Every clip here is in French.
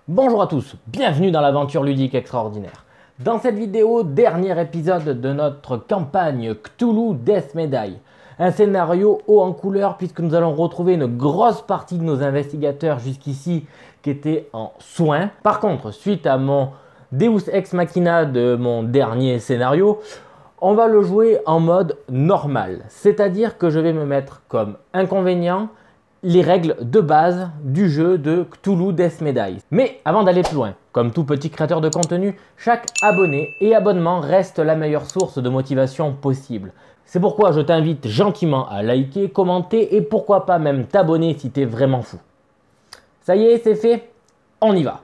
Bonjour à tous, bienvenue dans l'aventure ludique extraordinaire. Dans cette vidéo, dernier épisode de notre campagne Cthulhu Death Medaille. Un scénario haut en couleur puisque nous allons retrouver une grosse partie de nos investigateurs jusqu'ici qui étaient en soins. Par contre, suite à mon Deus Ex Machina de mon dernier scénario, on va le jouer en mode normal. C'est-à-dire que je vais me mettre comme inconvénient les règles de base du jeu de Cthulhu Death Medaille. Mais avant d'aller plus loin, comme tout petit créateur de contenu, chaque abonné et abonnement reste la meilleure source de motivation possible. C'est pourquoi je t'invite gentiment à liker, commenter et pourquoi pas même t'abonner si t'es vraiment fou. Ça y est, c'est fait, on y va.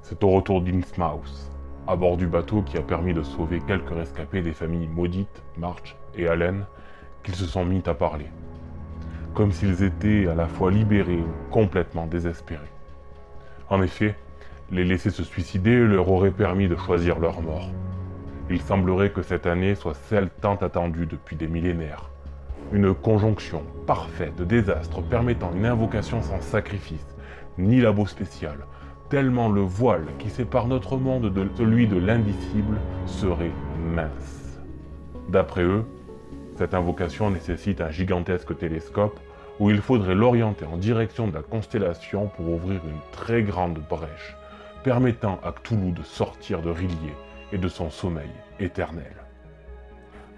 C'est au retour d'Innsmouth, à bord du bateau qui a permis de sauver quelques rescapés des familles maudites, March et Allen, qu'ils se sont mis à parler. Comme s'ils étaient à la fois libérés ou complètement désespérés. En effet, les laisser se suicider leur aurait permis de choisir leur mort. Il semblerait que cette année soit celle tant attendue depuis des millénaires. Une conjonction parfaite de désastres permettant une invocation sans sacrifice, ni labo spécial, tellement le voile qui sépare notre monde de celui de l'indicible serait mince. D'après eux, cette invocation nécessite un gigantesque télescope où il faudrait l'orienter en direction de la constellation pour ouvrir une très grande brèche, permettant à Cthulhu de sortir de R'lyeh et de son sommeil éternel.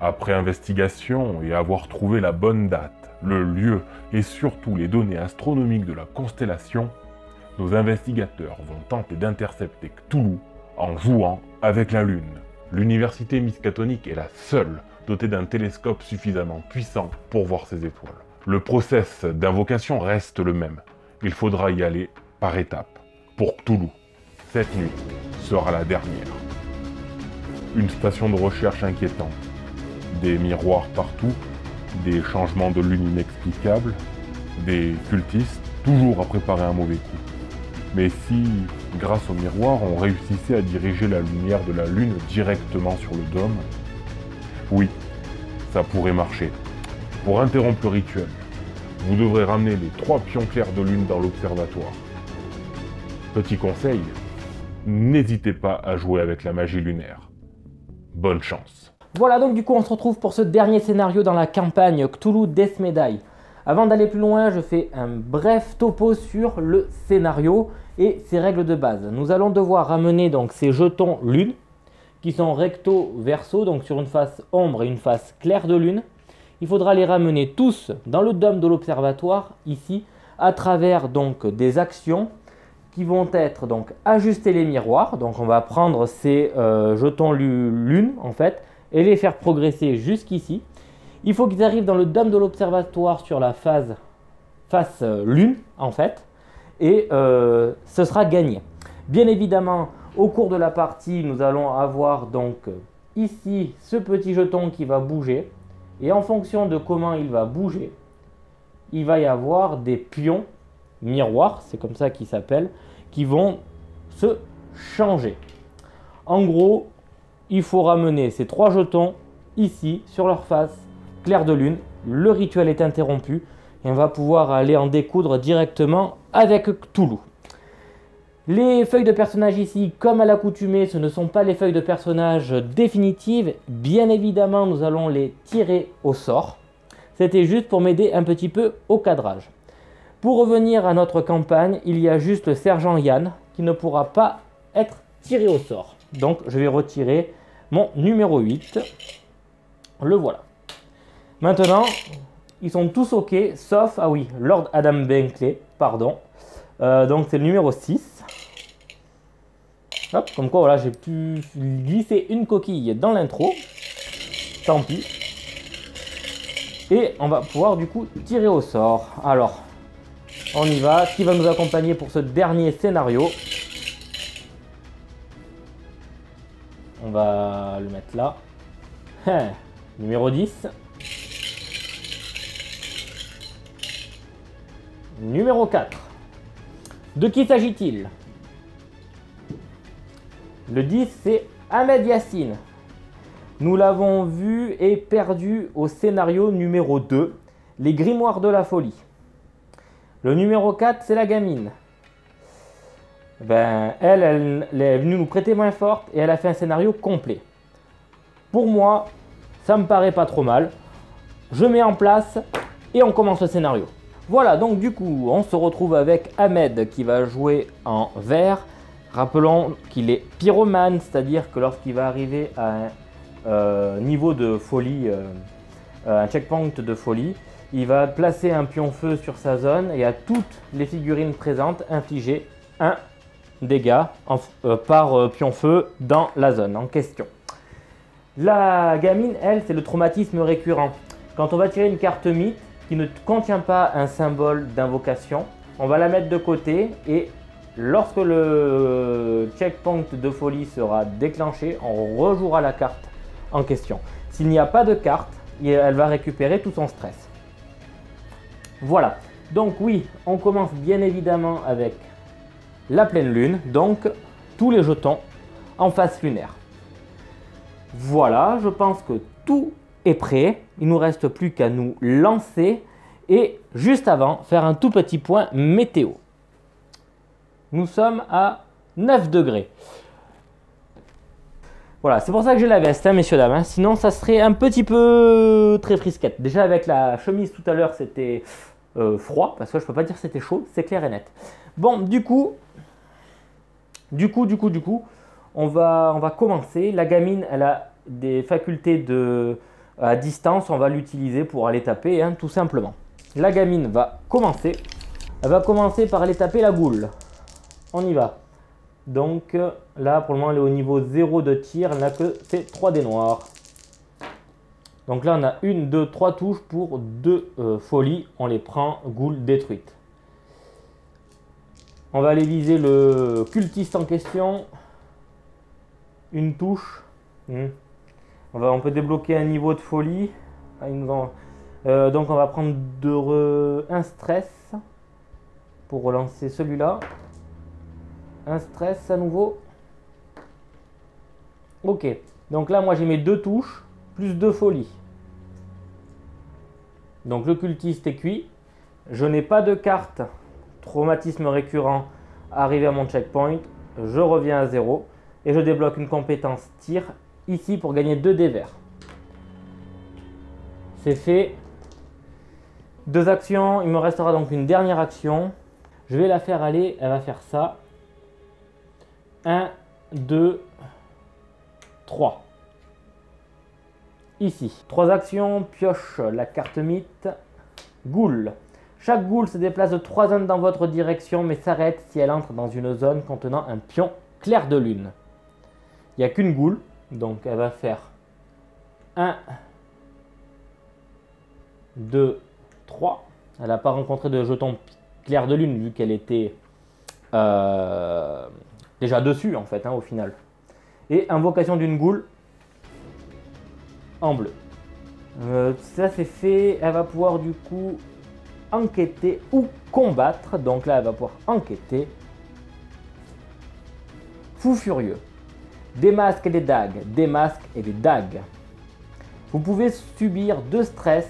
Après investigation et avoir trouvé la bonne date, le lieu et surtout les données astronomiques de la constellation, nos investigateurs vont tenter d'intercepter Cthulhu en jouant avec la Lune. L'université miskatonique est la seule dotée d'un télescope suffisamment puissant pour voir ses étoiles. Le process d'invocation reste le même. Il faudra y aller par étapes. Pour Cthulhu, cette nuit sera la dernière. Une station de recherche inquiétante, des miroirs partout, des changements de lune inexplicables, des cultistes toujours à préparer un mauvais coup. Mais si, grâce au miroir, on réussissait à diriger la lumière de la Lune directement sur le dôme, oui, ça pourrait marcher. Pour interrompre le rituel, vous devrez ramener les 3 pions clairs de Lune dans l'observatoire. Petit conseil, n'hésitez pas à jouer avec la magie lunaire. Bonne chance. Voilà, donc du coup on se retrouve pour ce dernier scénario dans la campagne Cthulhu Death Medaille. Avant d'aller plus loin, je fais un bref topo sur le scénario et ses règles de base. Nous allons devoir ramener donc ces jetons lune qui sont recto verso, donc sur une face ombre et une face claire de lune. Il faudra les ramener tous dans le dôme de l'observatoire ici à travers donc des actions qui vont être donc ajuster les miroirs. Donc on va prendre ces jetons lune en fait et les faire progresser jusqu'ici. Il faut qu'ils arrivent dans le dôme de l'observatoire sur la face lune en fait et ce sera gagné. Bien évidemment, au cours de la partie, nous allons avoir donc ici ce petit jeton qui va bouger et en fonction de comment il va bouger, il va y avoir des pions miroirs, c'est comme ça qu'ils s'appellent, qui vont se changer. En gros, il faut ramener ces 3 jetons ici sur leur face clair de lune, le rituel est interrompu et on va pouvoir aller en découdre directement avec Cthulhu. Les feuilles de personnages ici, comme à l'accoutumée, ce ne sont pas les feuilles de personnages définitives. Bien évidemment, nous allons les tirer au sort. C'était juste pour m'aider un petit peu au cadrage. Pour revenir à notre campagne, il y a juste le sergent Yann qui ne pourra pas être tiré au sort. Donc je vais retirer mon numéro 8. Le voilà. Maintenant, ils sont tous OK, sauf, ah oui, Lord Adam Benkley, pardon. Donc c'est le numéro 6. Hop, comme quoi, voilà, j'ai pu glisser une coquille dans l'intro. Tant pis. Et on va pouvoir du coup tirer au sort. Alors, on y va. Qui va nous accompagner pour ce dernier scénario? On va le mettre là. Numéro 10. Numéro 4. De qui s'agit-il? Le 10, c'est Ahmed Yassine. Nous l'avons vu et perdu au scénario numéro 2, les grimoires de la folie. Le numéro 4, c'est la gamine. Ben, elle est venue nous prêter main forte et elle a fait un scénario complet. Pour moi, ça me paraît pas trop mal. Je mets en place et on commence le scénario. Voilà, donc du coup, on se retrouve avec Ahmed qui va jouer en vert. Rappelons qu'il est pyromane, c'est-à-dire que lorsqu'il va arriver à un niveau de folie, un checkpoint de folie, il va placer un pion feu sur sa zone et à toutes les figurines présentes infliger un dégât par pion feu dans la zone en question. La gamine, elle, c'est le traumatisme récurrent. Quand on va tirer une carte mythe qui ne contient pas un symbole d'invocation, on va la mettre de côté et lorsque le checkpoint de folie sera déclenché, on rejouera la carte en question. S'il n'y a pas de carte, elle va récupérer tout son stress. Voilà, donc oui, on commence bien évidemment avec la pleine lune, donc tous les jetons en face lunaire. Voilà, je pense que tout est prêt, il ne nous reste plus qu'à nous lancer et juste avant, faire un tout petit point météo. Nous sommes à 9 degrés. Voilà, c'est pour ça que j'ai la veste, hein, messieurs, dames. Hein. Sinon, ça serait un petit peu très frisquette. Déjà, avec la chemise tout à l'heure, c'était froid, parce que je peux pas dire que c'était chaud, c'est clair et net. Bon, du coup, on va commencer. La gamine, elle a des facultés à distance, on va l'utiliser pour aller taper, hein, tout simplement. La gamine va commencer. Elle va commencer par aller taper la goule. On y va. Donc là, pour le moment, elle est au niveau 0 de tir. Elle n'a que ses 3 dés noirs. Donc là, on a 1, 2, 3 touches pour 2 folies. On les prend, goule détruite. On va aller viser le cultiste en question. Une touche. On peut débloquer un niveau de folie. Donc on va prendre un stress pour relancer celui-là. Un stress à nouveau. Ok. Donc là, moi j'ai mes 2 touches plus 2 folies. Donc le cultiste est cuit. Je n'ai pas de carte traumatisme récurrent arrivé à mon checkpoint. Je reviens à 0 et je débloque une compétence tir ici pour gagner 2 dés verts. C'est fait. 2 actions. Il me restera donc une dernière action. Je vais la faire aller. Elle va faire ça. 1, 2, 3. Ici. 3 actions. Pioche la carte mythe. Goule. Chaque goule se déplace de 3 zones dans votre direction, mais s'arrête si elle entre dans une zone contenant un pion clair de lune. Il n'y a qu'une goule, donc elle va faire 1, 2, 3. Elle n'a pas rencontré de jeton clair de lune, vu qu'elle était déjà dessus, en fait, hein, au final. Et invocation d'une goule en bleu. Ça c'est fait, elle va pouvoir du coup enquêter ou combattre. Donc là, elle va pouvoir enquêter. Fou furieux. Des masques et des dagues. Des masques et des dagues. Vous pouvez subir 2 stress,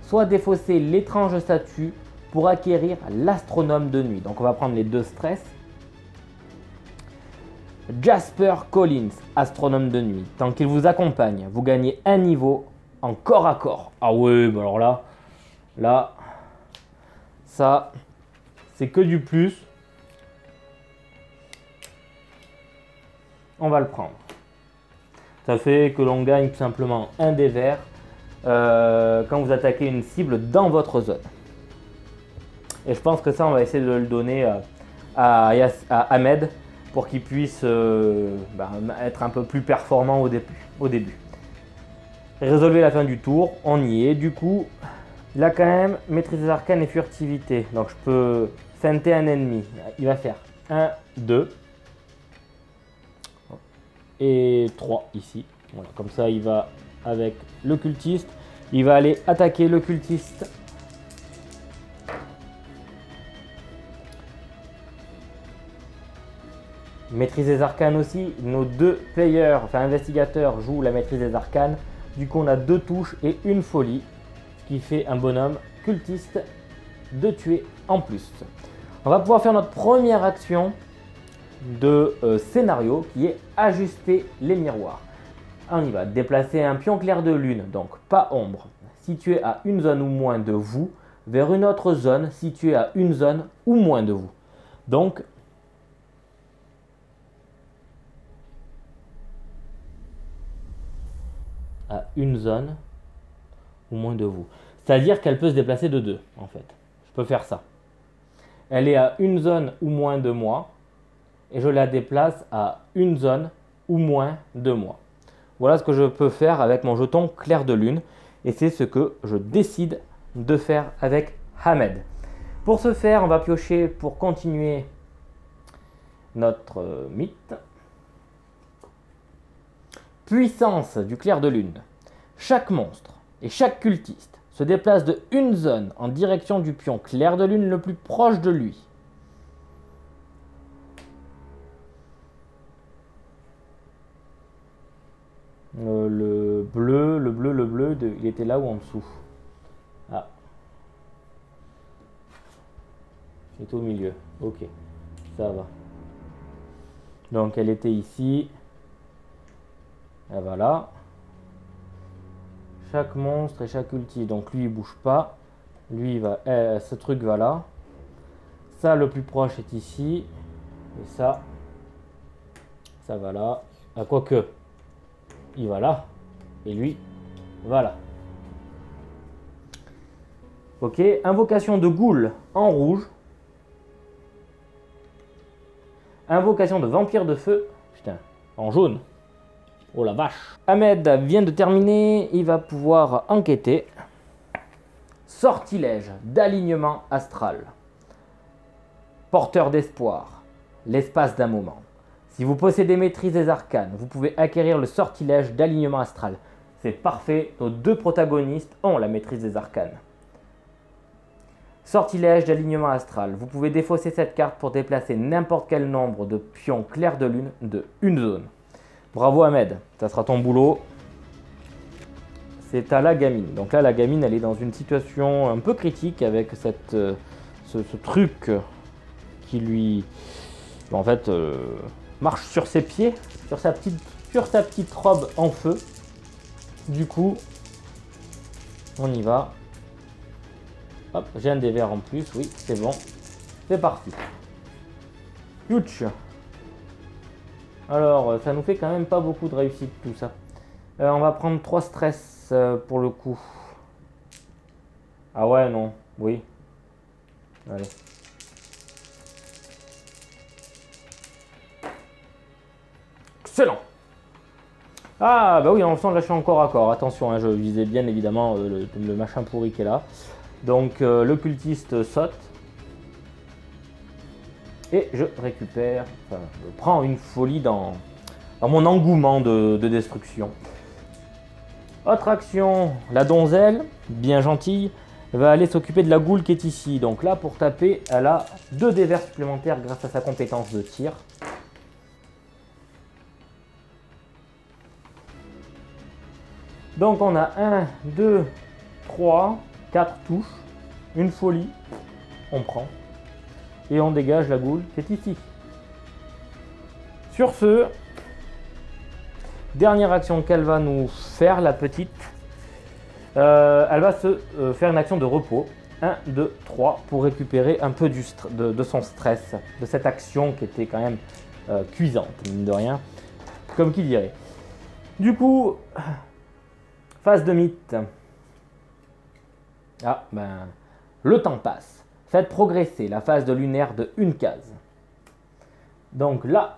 soit défausser l'étrange statue pour acquérir l'astronome de nuit. Donc on va prendre les 2 stress. Jasper Collins, astronome de nuit. Tant qu'il vous accompagne, vous gagnez un niveau en corps à corps. Ah oui, bah alors là, ça, c'est que du plus. On va le prendre. Ça fait que l'on gagne tout simplement un dé vert quand vous attaquez une cible dans votre zone. Et je pense que ça, on va essayer de le donner à Ahmed pour qu'il puisse être un peu plus performant au début. Résolvez la fin du tour, on y est. Du coup, il a quand même maîtrise des arcanes et furtivité. Donc je peux feinter un ennemi. Il va faire 1, 2 et 3 ici. Voilà, comme ça, il va avec le cultiste. Il va aller attaquer le cultiste. Maîtrise des arcanes aussi, nos deux players, enfin investigateurs jouent la maîtrise des arcanes. Du coup on a 2 touches et une folie, ce qui fait un bonhomme cultiste de tuer en plus. On va pouvoir faire notre première action de scénario qui est ajuster les miroirs. On y va, déplacer un pion clair de lune, donc pas ombre, situé à une zone ou moins de vous, vers une autre zone située à une zone ou moins de vous. Donc, à une zone ou moins de vous. C'est-à-dire qu'elle peut se déplacer de 2, en fait. Je peux faire ça. Elle est à une zone ou moins de moi, et je la déplace à une zone ou moins de moi. Voilà ce que je peux faire avec mon jeton clair de lune, et c'est ce que je décide de faire avec Ahmed. Pour ce faire, on va piocher pour continuer notre mythe. Puissance du clair de lune. Chaque monstre et chaque cultiste se déplace de une zone en direction du pion clair de lune le plus proche de lui. Le bleu, il était là ou en dessous? Ah. Il est au milieu. Ok, ça va. Donc elle était ici. Et voilà. Chaque monstre et chaque ulti. Donc lui il bouge pas. Lui il va. Ce truc va là. Ça le plus proche est ici. Et ça va là. Ah, quoique. Il va là. Et lui, voilà. Ok, invocation de Ghoul en rouge. Invocation de vampire de feu. Putain, en jaune. Oh la vache. Ahmed vient de terminer. Il va pouvoir enquêter. Sortilège d'alignement astral. Porteur d'espoir. L'espace d'un moment. Si vous possédez maîtrise des arcanes, vous pouvez acquérir le sortilège d'alignement astral. C'est parfait, nos 2 protagonistes ont la maîtrise des arcanes. Sortilège d'alignement astral. Vous pouvez défausser cette carte pour déplacer n'importe quel nombre de pions clairs de lune de une zone. Bravo Ahmed, ça sera ton boulot. C'est à la gamine. Donc là, la gamine, elle est dans une situation un peu critique avec ce truc qui lui... En fait... marche sur ses pieds, sur sa petite robe en feu. Du coup, on y va. Hop, j'ai un des verres en plus, oui, c'est bon. C'est parti. Youch. Alors, ça nous fait quand même pas beaucoup de réussite tout ça. On va prendre 3 stress pour le coup. Ah ouais, non, oui. Allez. Excellent. Ah bah oui, en faisant là je suis encore à corps. Attention, hein, je visais bien évidemment le machin pourri qui est là. Donc le cultiste saute. Et je récupère, enfin, je prends une folie dans mon engouement de destruction. Autre action, la donzelle, bien gentille, va aller s'occuper de la goule qui est ici. Donc là pour taper, elle a 2 dés verts supplémentaires grâce à sa compétence de tir. Donc on a 1, 2, 3, 4 touches, une folie, on prend, et on dégage la goule qui est ici. Sur ce, dernière action qu'elle va nous faire, la petite, elle va se faire une action de repos, 1, 2, 3, pour récupérer un peu de son stress, de cette action qui était quand même cuisante, mine de rien, comme qui dirait. Du coup... Phase de mythe. Ah, ben, le temps passe. Faites progresser la phase de lunaire de une case. Donc là,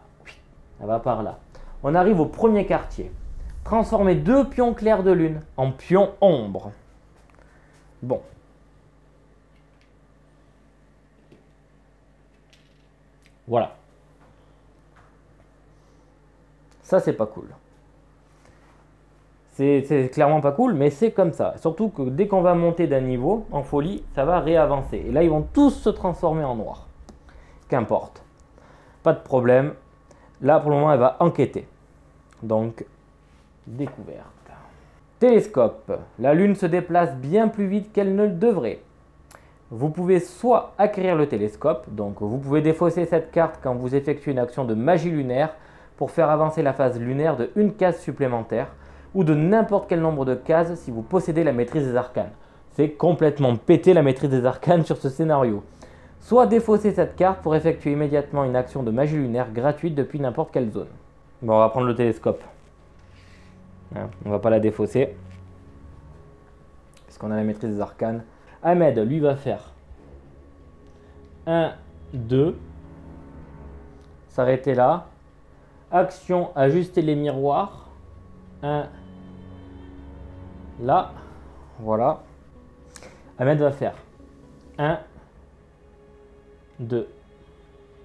elle va par là. On arrive au premier quartier. Transformez 2 pions clairs de lune en pions ombre. Bon. Voilà. Ça, c'est pas cool. C'est clairement pas cool, mais c'est comme ça. Surtout que dès qu'on va monter d'un niveau, en folie, ça va réavancer. Et là, ils vont tous se transformer en noir. Qu'importe. Pas de problème. Là, pour le moment, elle va enquêter. Donc, découverte. Télescope. La Lune se déplace bien plus vite qu'elle ne le devrait. Vous pouvez soit acquérir le télescope, donc vous pouvez défausser cette carte quand vous effectuez une action de magie lunaire pour faire avancer la phase lunaire de une case supplémentaire, ou de n'importe quel nombre de cases si vous possédez la maîtrise des arcanes. C'est complètement pété la maîtrise des arcanes sur ce scénario. Soit défausser cette carte pour effectuer immédiatement une action de magie lunaire gratuite depuis n'importe quelle zone. Bon, on va prendre le télescope. On va pas la défausser. Parce qu'on a la maîtrise des arcanes. Ahmed, lui, va faire 1, 2. S'arrêter là. Action, ajuster les miroirs. 1. Là. Voilà. Ahmed va faire 1, 2.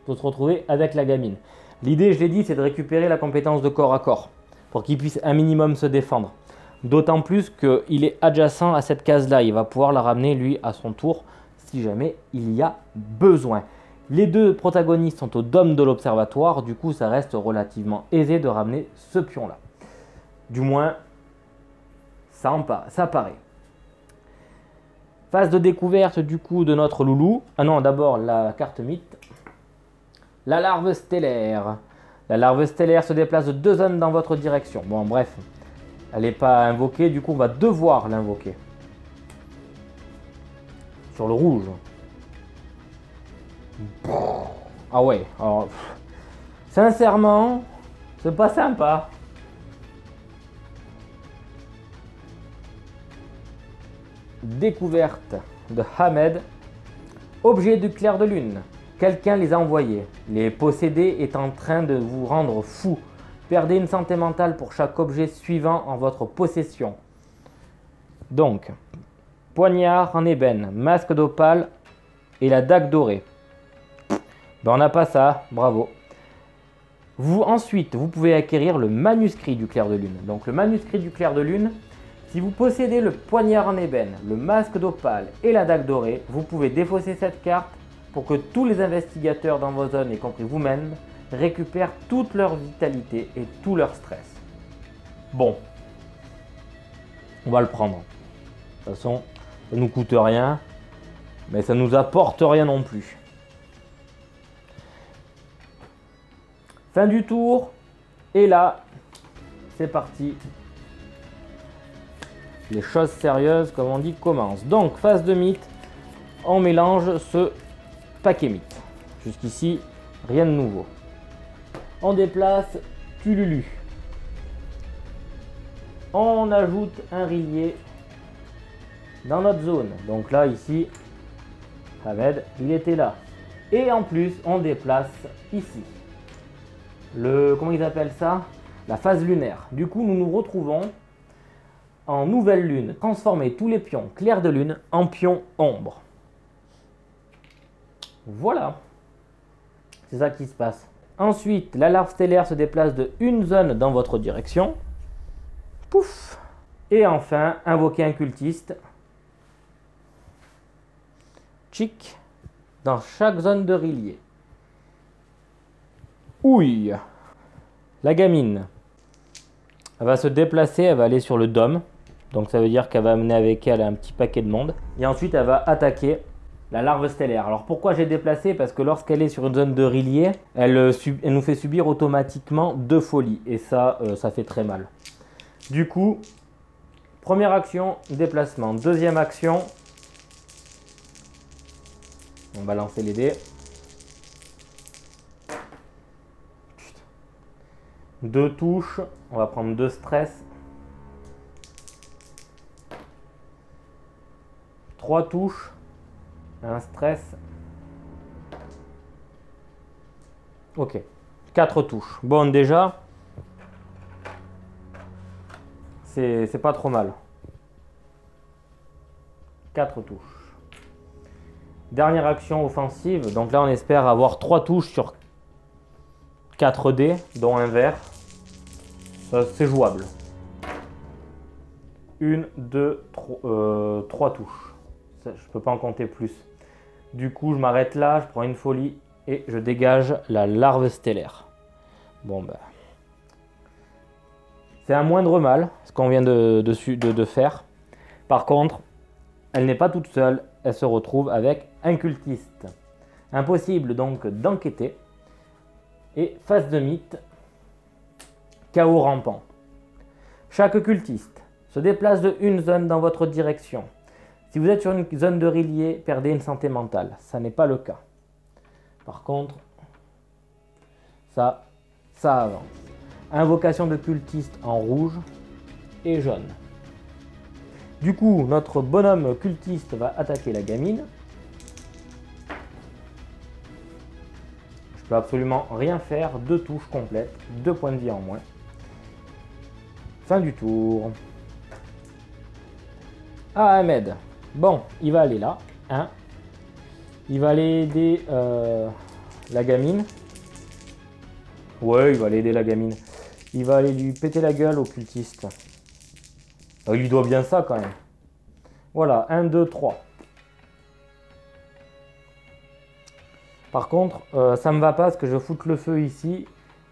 Pour se retrouver avec la gamine. L'idée, je l'ai dit, c'est de récupérer la compétence de corps à corps. Pour qu'il puisse un minimum se défendre. D'autant plus qu'il est adjacent à cette case-là. Il va pouvoir la ramener, lui, à son tour, si jamais il y a besoin. Les deux protagonistes sont au dôme de l'observatoire. Du coup, ça reste relativement aisé de ramener ce pion-là. Du moins, ça paraît. Phase de découverte, du coup, de notre loulou. Ah non, d'abord, la carte mythe. La larve stellaire. La larve stellaire se déplace de 2 zones dans votre direction. Bon, bref, elle n'est pas invoquée, du coup, on va devoir l'invoquer. Sur le rouge. Ah ouais, alors, sincèrement, c'est pas sympa. Découverte de Ahmed. Objet du clair de lune. Quelqu'un les a envoyés. Les posséder est en train de vous rendre fou. Perdez une santé mentale pour chaque objet suivant en votre possession. Donc, poignard en ébène, masque d'opale et la dague dorée. Ben, on n'a pas ça, bravo. Ensuite, vous pouvez acquérir le manuscrit du clair de lune. Donc le manuscrit du clair de lune, si vous possédez le poignard en ébène, le masque d'opale et la dague dorée, vous pouvez défausser cette carte pour que tous les investigateurs dans vos zones, y compris vous-même, récupèrent toute leur vitalité et tout leur stress. Bon, on va le prendre. De toute façon, ça ne nous coûte rien, mais ça ne nous apporte rien non plus. Fin du tour, et là, c'est parti. Les choses sérieuses, comme on dit, commencent. Donc, phase de mythe, on mélange ce paquet mythe. Jusqu'ici, rien de nouveau. On déplace Tululu. On ajoute un rillier dans notre zone. Donc là, ici, Ahmed, il était là. Et en plus, on déplace ici. Comment ils appellent ça? La phase lunaire. Du coup, nous nous retrouvons en nouvelle lune. Transformer tous les pions clairs de lune en pions ombre. Voilà. C'est ça qui se passe. Ensuite, la larve stellaire se déplace de une zone dans votre direction. Pouf. Et enfin, invoquer un cultiste. Chic. Dans chaque zone de rillier. Ouille. La gamine. Elle va se déplacer, elle va aller sur le dôme. Donc ça veut dire qu'elle va amener avec elle un petit paquet de monde. Et ensuite, elle va attaquer la larve stellaire. Alors pourquoi j'ai déplacé? Parce que lorsqu'elle est sur une zone de rillier, elle nous fait subir automatiquement 2 folies. Et ça, ça fait très mal. Du coup, première action, déplacement. Deuxième action, on va lancer les dés. 2 touches, on va prendre 2 stress. 3 touches, 1 stress. Ok, 4 touches. Bon, déjà, c'est pas trop mal. 4 touches. Dernière action offensive. Donc là, on espère avoir 3 touches sur 4 dés, dont un vert. Ça, c'est jouable. 1, 2, 3 touches. Ça, je peux pas en compter plus. Du coup, je m'arrête là, je prends une folie et je dégage la larve stellaire. Bon, bah. C'est un moindre mal, ce qu'on vient de faire. Par contre, elle n'est pas toute seule, elle se retrouve avec un cultiste. Impossible donc d'enquêter. Et face de mythe, chaos rampant. Chaque cultiste se déplace de une zone dans votre direction. Si vous êtes sur une zone de relier, perdez une santé mentale. Ça n'est pas le cas. Par contre, ça avance. Invocation de cultiste en rouge et jaune. Du coup, notre bonhomme cultiste va attaquer la gamine. Je peux absolument rien faire. 2 touches complètes, 2 points de vie en moins. Fin du tour. Ah, Ahmed. Bon, il va aller là. Hein. Il va aller aider la gamine. Ouais, il va aller aider la gamine. Il va aller lui péter la gueule au cultiste. Il lui doit bien ça quand même. Voilà, 1, 2, 3. Par contre, ça me va pas parce que je foute le feu ici.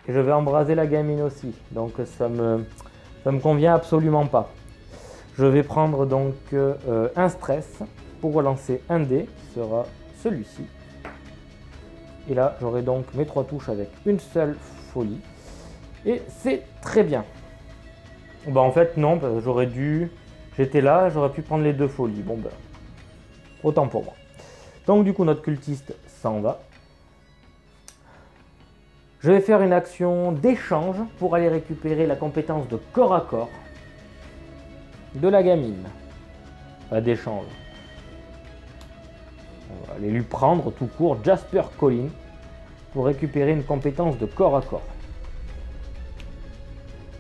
Et je vais embraser la gamine aussi. Donc ça me convient absolument pas. Je vais prendre donc un stress pour relancer un dé qui sera celui-ci. Et là, j'aurai donc mes 3 touches avec une seule folie. Et c'est très bien. Bah en fait non, j'aurais dû... J'étais là, j'aurais pu prendre les 2 folies. Bon ben, autant pour moi. Donc du coup, notre cultiste s'en va. Je vais faire une action d'échange pour aller récupérer la compétence de corps à corps de la gamine. Pas d'échange. On va aller lui prendre tout court Jasper Collin pour récupérer une compétence de corps à corps.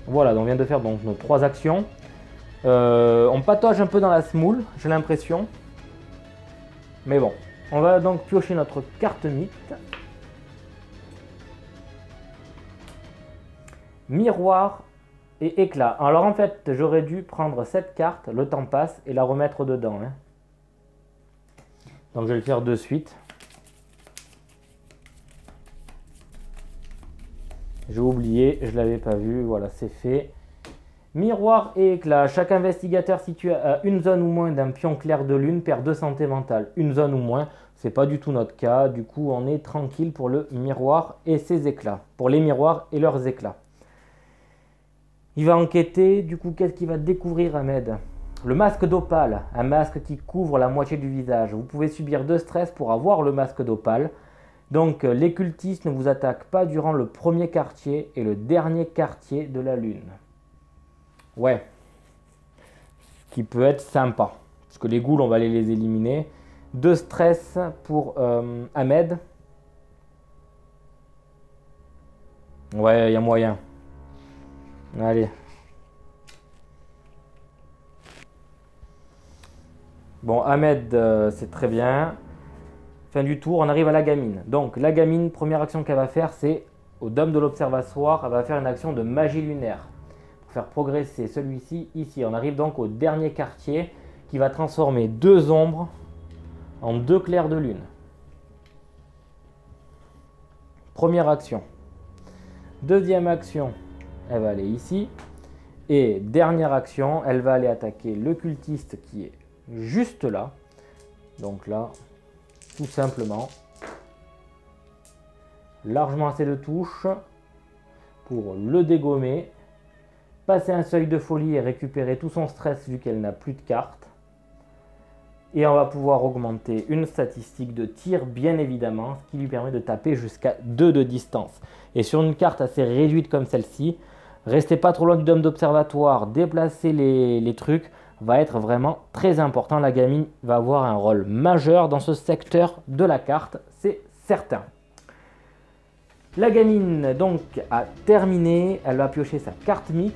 Voilà, donc on vient de faire donc nos 3 actions. On patauge un peu dans la smoule, j'ai l'impression. Mais bon, on va donc piocher notre carte mythe. Miroir et éclat. Alors en fait, j'aurais dû prendre cette carte, le temps passe, et la remettre dedans. Hein. Donc je vais le faire de suite. J'ai oublié, je ne l'avais pas vu, voilà, c'est fait. Miroir et éclat. Chaque investigateur situé à une zone ou moins d'un pion clair de lune perd 2 santé mentale. Une zone ou moins, c'est pas du tout notre cas. Du coup, on est tranquille pour le miroir et ses éclats. Pour les miroirs et leurs éclats. Il va enquêter, du coup, qu'est-ce qu'il va découvrir, Ahmed? Le masque d'opale, un masque qui couvre la moitié du visage. Vous pouvez subir 2 stress pour avoir le masque d'opale. Donc, les cultistes ne vous attaquent pas durant le premier quartier et le dernier quartier de la lune. Ouais. Ce qui peut être sympa. Parce que les ghouls, on va aller les éliminer. 2 stress pour Ahmed. Ouais, il y a moyen. Allez. Bon, Ahmed, c'est très bien. Fin du tour, on arrive à la gamine. Donc, la gamine, première action qu'elle va faire, c'est au dôme de l'observatoire, elle va faire une action de magie lunaire. Pour faire progresser celui-ci ici. On arrive donc au dernier quartier qui va transformer 2 ombres en 2 clairs de lune. Première action. Deuxième action. Elle va aller ici. Et dernière action, elle va aller attaquer le cultiste qui est juste là. Donc là, tout simplement, largement assez de touches pour le dégommer, passer un seuil de folie et récupérer tout son stress vu qu'elle n'a plus de cartes. Et on va pouvoir augmenter une statistique de tir, bien évidemment, ce qui lui permet de taper jusqu'à 2 de distance. Et sur une carte assez réduite comme celle-ci, restez pas trop loin du dôme d'observatoire, déplacer les trucs va être vraiment très important. La gamine va avoir un rôle majeur dans ce secteur de la carte, c'est certain. La gamine donc a terminé, elle va piocher sa carte mythe.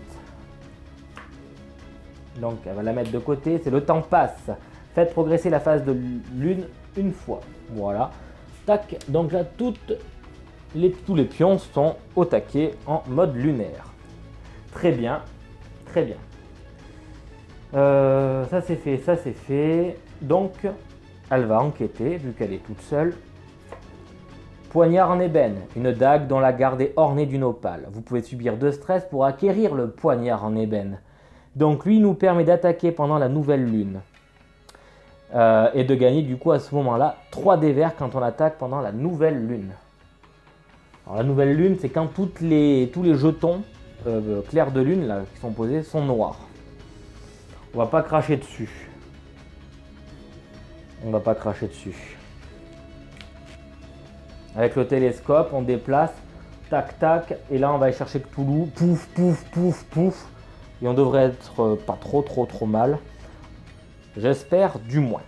Donc elle va la mettre de côté, c'est le temps passe. Faites progresser la phase de lune une fois. Voilà. Tac, donc là tous les pions sont au taquet en mode lunaire. Très bien, très bien. Ça c'est fait, ça c'est fait. Donc elle va enquêter vu qu'elle est toute seule. Poignard en ébène, une dague dont la garde est ornée d'une opale. Vous pouvez subir 2 stress pour acquérir le poignard en ébène. Donc lui nous permet d'attaquer pendant la nouvelle lune. Et de gagner du coup à ce moment-là 3 dés verts quand on attaque pendant la nouvelle lune. Alors la nouvelle lune, c'est quand tous les jetons clairs de lune là, qui sont posés sont noirs. On va pas cracher dessus. On va pas cracher dessus. Avec le télescope, on déplace, tac tac, et là on va aller chercher Cthulhu, pouf pouf pouf pouf, et on devrait être pas trop mal. J'espère du moins.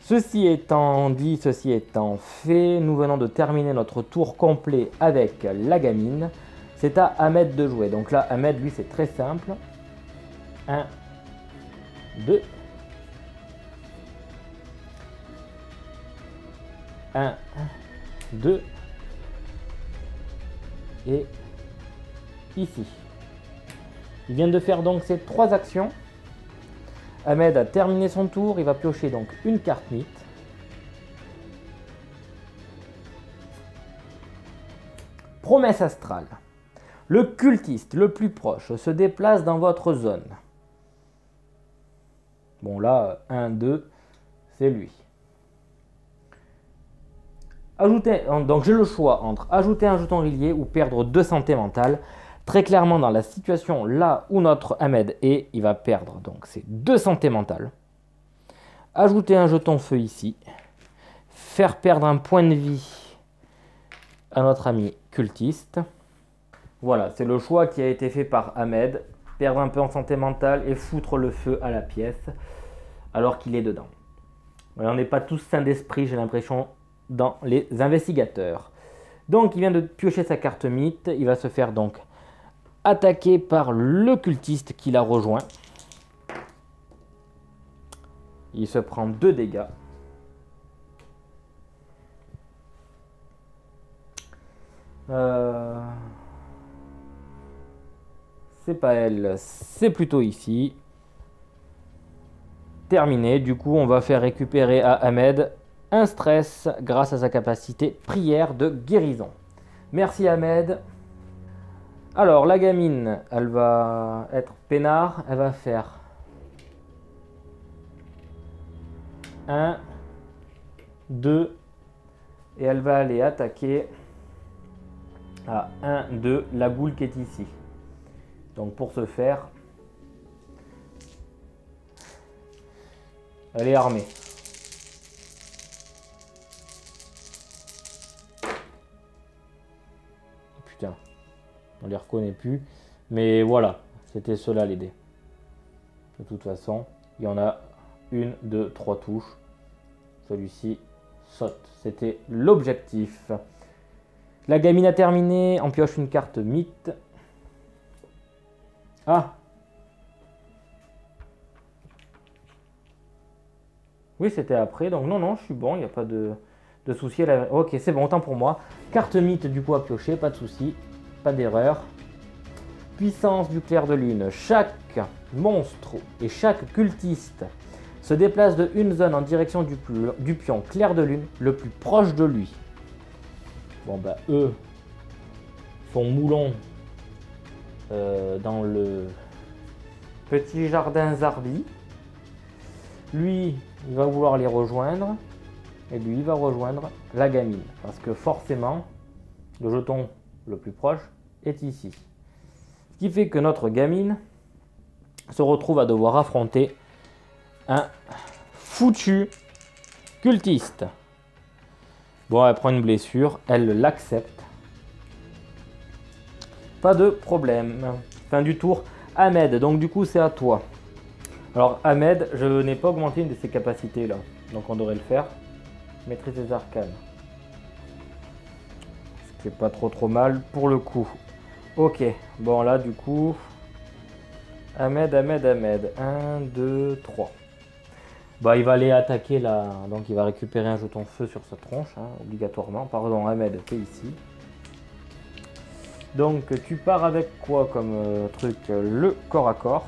Ceci étant dit, ceci étant fait, nous venons de terminer notre tour complet avec la gamine. C'est à Ahmed de jouer. Donc là, Ahmed, lui, c'est très simple. 1, 2. 1, 2. Et ici. Il vient de faire donc ces 3 actions. Ahmed a terminé son tour, il va piocher donc une carte mythe. Promesse astrale. Le cultiste le plus proche se déplace dans votre zone. Bon là, 1, 2, c'est lui. Donc j'ai le choix entre ajouter un jeton relié ou perdre 2 santé mentale. Très clairement, dans la situation là où notre Ahmed est, il va perdre donc ses 2 santé mentale. Ajouter un jeton feu ici. Faire perdre un point de vie à notre ami cultiste. Voilà, c'est le choix qui a été fait par Ahmed. Perdre un peu en santé mentale et foutre le feu à la pièce alors qu'il est dedans. On n'est pas tous sains d'esprit, j'ai l'impression, dans les investigateurs. Donc il vient de piocher sa carte mythe. Il va se faire donc attaqué par le cultiste qui l'a rejoint. Il se prend 2 dégâts. C'est pas elle, c'est plutôt ici. Terminé. Du coup, on va faire récupérer à Ahmed un stress grâce à sa capacité prière de guérison. Merci Ahmed. Alors, la gamine, elle va être peinard, elle va faire 1, 2, et elle va aller attaquer à 1, 2, la goule qui est ici. Donc pour ce faire, elle est armée. Putain. On les reconnaît plus. Mais voilà, c'était cela les dés. De toute façon, il y en a 1, 2, 3 touches. Celui-ci saute. C'était l'objectif. La gamine a terminé. On pioche une carte mythe. Ah! Oui, c'était après. Donc non, je suis bon. Il n'y a pas de souci. Ok, c'est bon, autant pour moi. Carte mythe du coup à piocher. Pas de souci. Pas d'erreur. Puissance du clair de lune. Chaque monstre et chaque cultiste se déplace de une zone en direction du pion clair de lune le plus proche de lui. Bon bah eux font moulon dans le petit jardin Zarbi. Lui, il va vouloir les rejoindre. Et lui, il va rejoindre la gamine. Parce que forcément, le jeton le plus proche est ici. Ce qui fait que notre gamine se retrouve à devoir affronter un foutu cultiste. Bon, elle prend une blessure, elle l'accepte. Pas de problème. Fin du tour. Ahmed, donc du coup c'est à toi. Alors Ahmed, je n'ai pas augmenté une de ses capacités là. Donc on devrait le faire. Maîtrise des arcanes. C'est pas trop mal pour le coup. Ok, bon là du coup... Ahmed. 1, 2, 3. Bah il va aller attaquer là. Donc il va récupérer un jeton feu sur sa tronche, hein, obligatoirement. Pardon Ahmed, t'es ici. Donc tu pars avec quoi comme truc? Le corps à corps.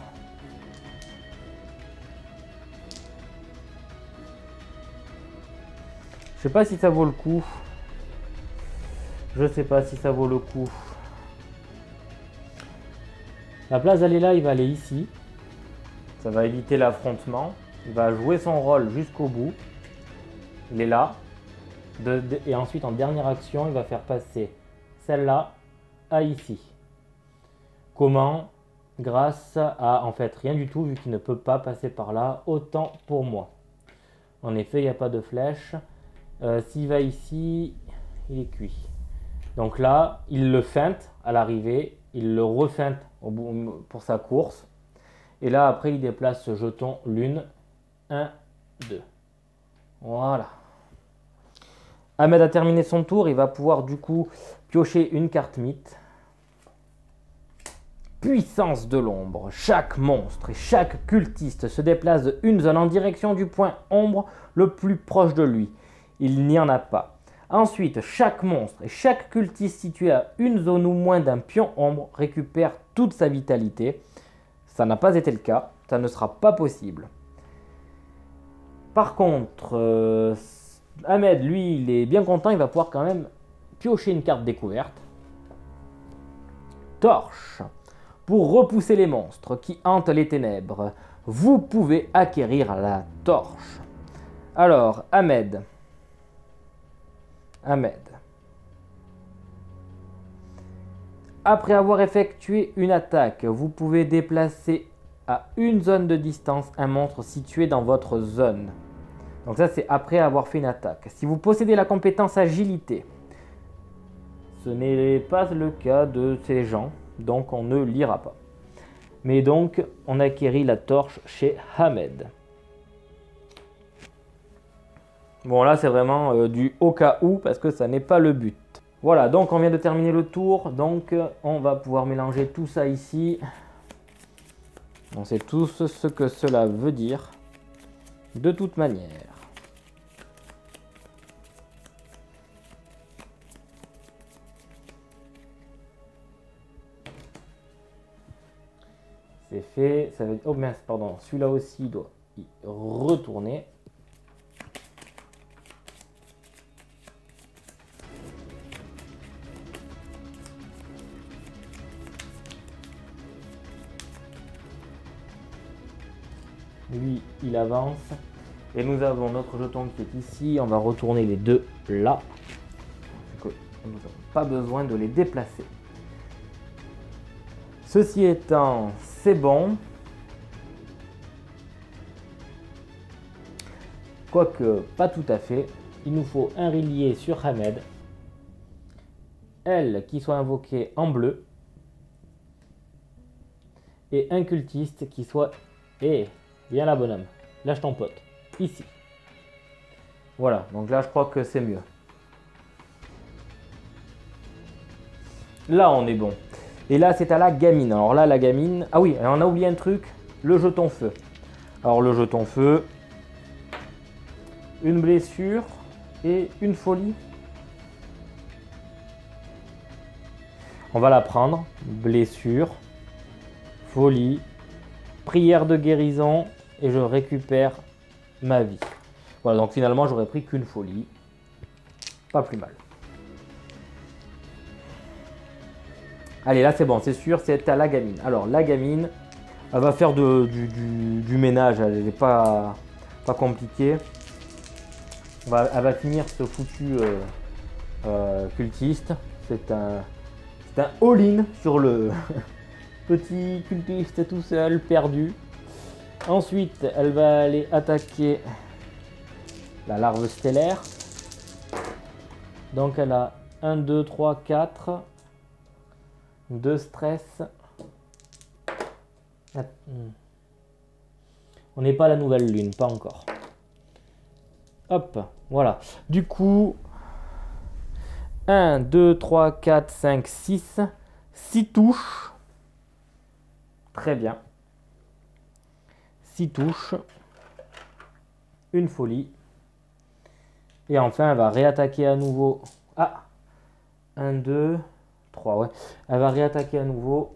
Je sais pas si ça vaut le coup Je sais pas si ça vaut le coup. La place d'aller là, il va aller ici. Ça va éviter l'affrontement. Il va jouer son rôle jusqu'au bout. Il est là. Et ensuite, en dernière action, il va faire passer celle-là à ici. Comment? Grâce à, en fait, rien du tout, vu qu'il ne peut pas passer par là. Autant pour moi. En effet, il n'y a pas de flèche. S'il va ici, il est cuit. Donc là, il le feinte à l'arrivée. Il le refeinte pour sa course. Et là, après, il déplace ce jeton lune. 1, 2. Voilà. Ahmed a terminé son tour. Il va pouvoir du coup piocher une carte mythe. Puissance de l'ombre. Chaque monstre et chaque cultiste se déplace de une zone en direction du point ombre le plus proche de lui. Il n'y en a pas. Ensuite, chaque monstre et chaque cultiste situé à une zone ou moins d'un pion ombre récupère toute sa vitalité. Ça n'a pas été le cas. Ça ne sera pas possible. Par contre, Ahmed, lui, il est bien content. Il va pouvoir quand même piocher une carte découverte. Torche. Pour repousser les monstres qui hantent les ténèbres, vous pouvez acquérir la torche. Alors, Ahmed. Après avoir effectué une attaque, vous pouvez déplacer à une zone de distance un monstre situé dans votre zone. Donc ça, c'est après avoir fait une attaque. Si vous possédez la compétence agilité, ce n'est pas le cas de ces gens, donc on ne lira pas. Mais donc, on acquérit la torche chez Ahmed. Bon, là, c'est vraiment du au cas où, parce que ça n'est pas le but. Voilà, donc on vient de terminer le tour. Donc, on va pouvoir mélanger tout ça ici. On sait tous ce que cela veut dire, de toute manière. C'est fait. Ça veut... Oh mince, pardon. Celui-là aussi doit y retourner. Lui, il avance. Et nous avons notre jeton qui est ici. On va retourner les deux là. Nous n'avons pas besoin de les déplacer. Ceci étant, c'est bon. Quoique, pas tout à fait. Il nous faut un relier sur Ahmed. Elle qui soit invoquée en bleu. Et un cultiste qui soit... Eh, viens là, bonhomme. Lâche ton pote. Ici. Voilà, donc là, je crois que c'est mieux. Là, on est bon. Et là, c'est à la gamine. Alors là, la gamine... Ah oui, on a oublié un truc. Le jeton feu. Alors, le jeton feu... Une blessure et une folie. On va la prendre. Blessure, folie, prière de guérison et je récupère ma vie. Voilà, donc finalement, j'aurais pris qu'une folie. Pas plus mal. Allez, là, c'est bon, c'est sûr, c'est à la gamine. Alors, la gamine, elle va faire du ménage. Elle n'est pas compliquée. Elle va finir ce foutu cultiste. C'est un all-in sur le petit cultiste tout seul, perdu. Ensuite, elle va aller attaquer la larve stellaire. Donc elle a 1, 2, 3, 4. 2 stress. On n'est pas à la nouvelle lune, pas encore. Hop, voilà. Du coup, 1, 2, 3, 4, 5, 6. 6 touches. Très bien. 6 touches. Une folie. Et enfin, elle va réattaquer à nouveau. Ah, 1, 2, 3, ouais. Elle va réattaquer à nouveau.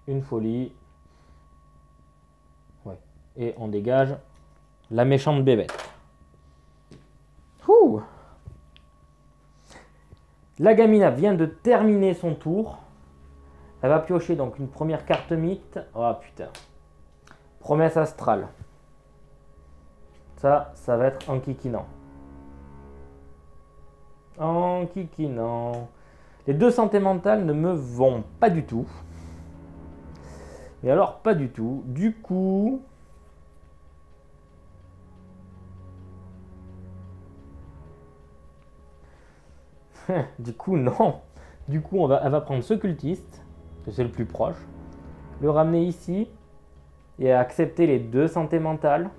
Une folie. Ouais. Et on dégage la méchante bébête. La gamine vient de terminer son tour. Elle va piocher donc une première carte mythe. Oh putain. Promesse astrale. Ça va être en kikinant. En kikinant. Les 2 santé mentale ne me vont pas du tout. Mais alors, pas du tout. Du coup... du coup, non. Du coup, elle va prendre ce cultiste, que c'est le plus proche, le ramener ici et accepter les 2 santé mentale.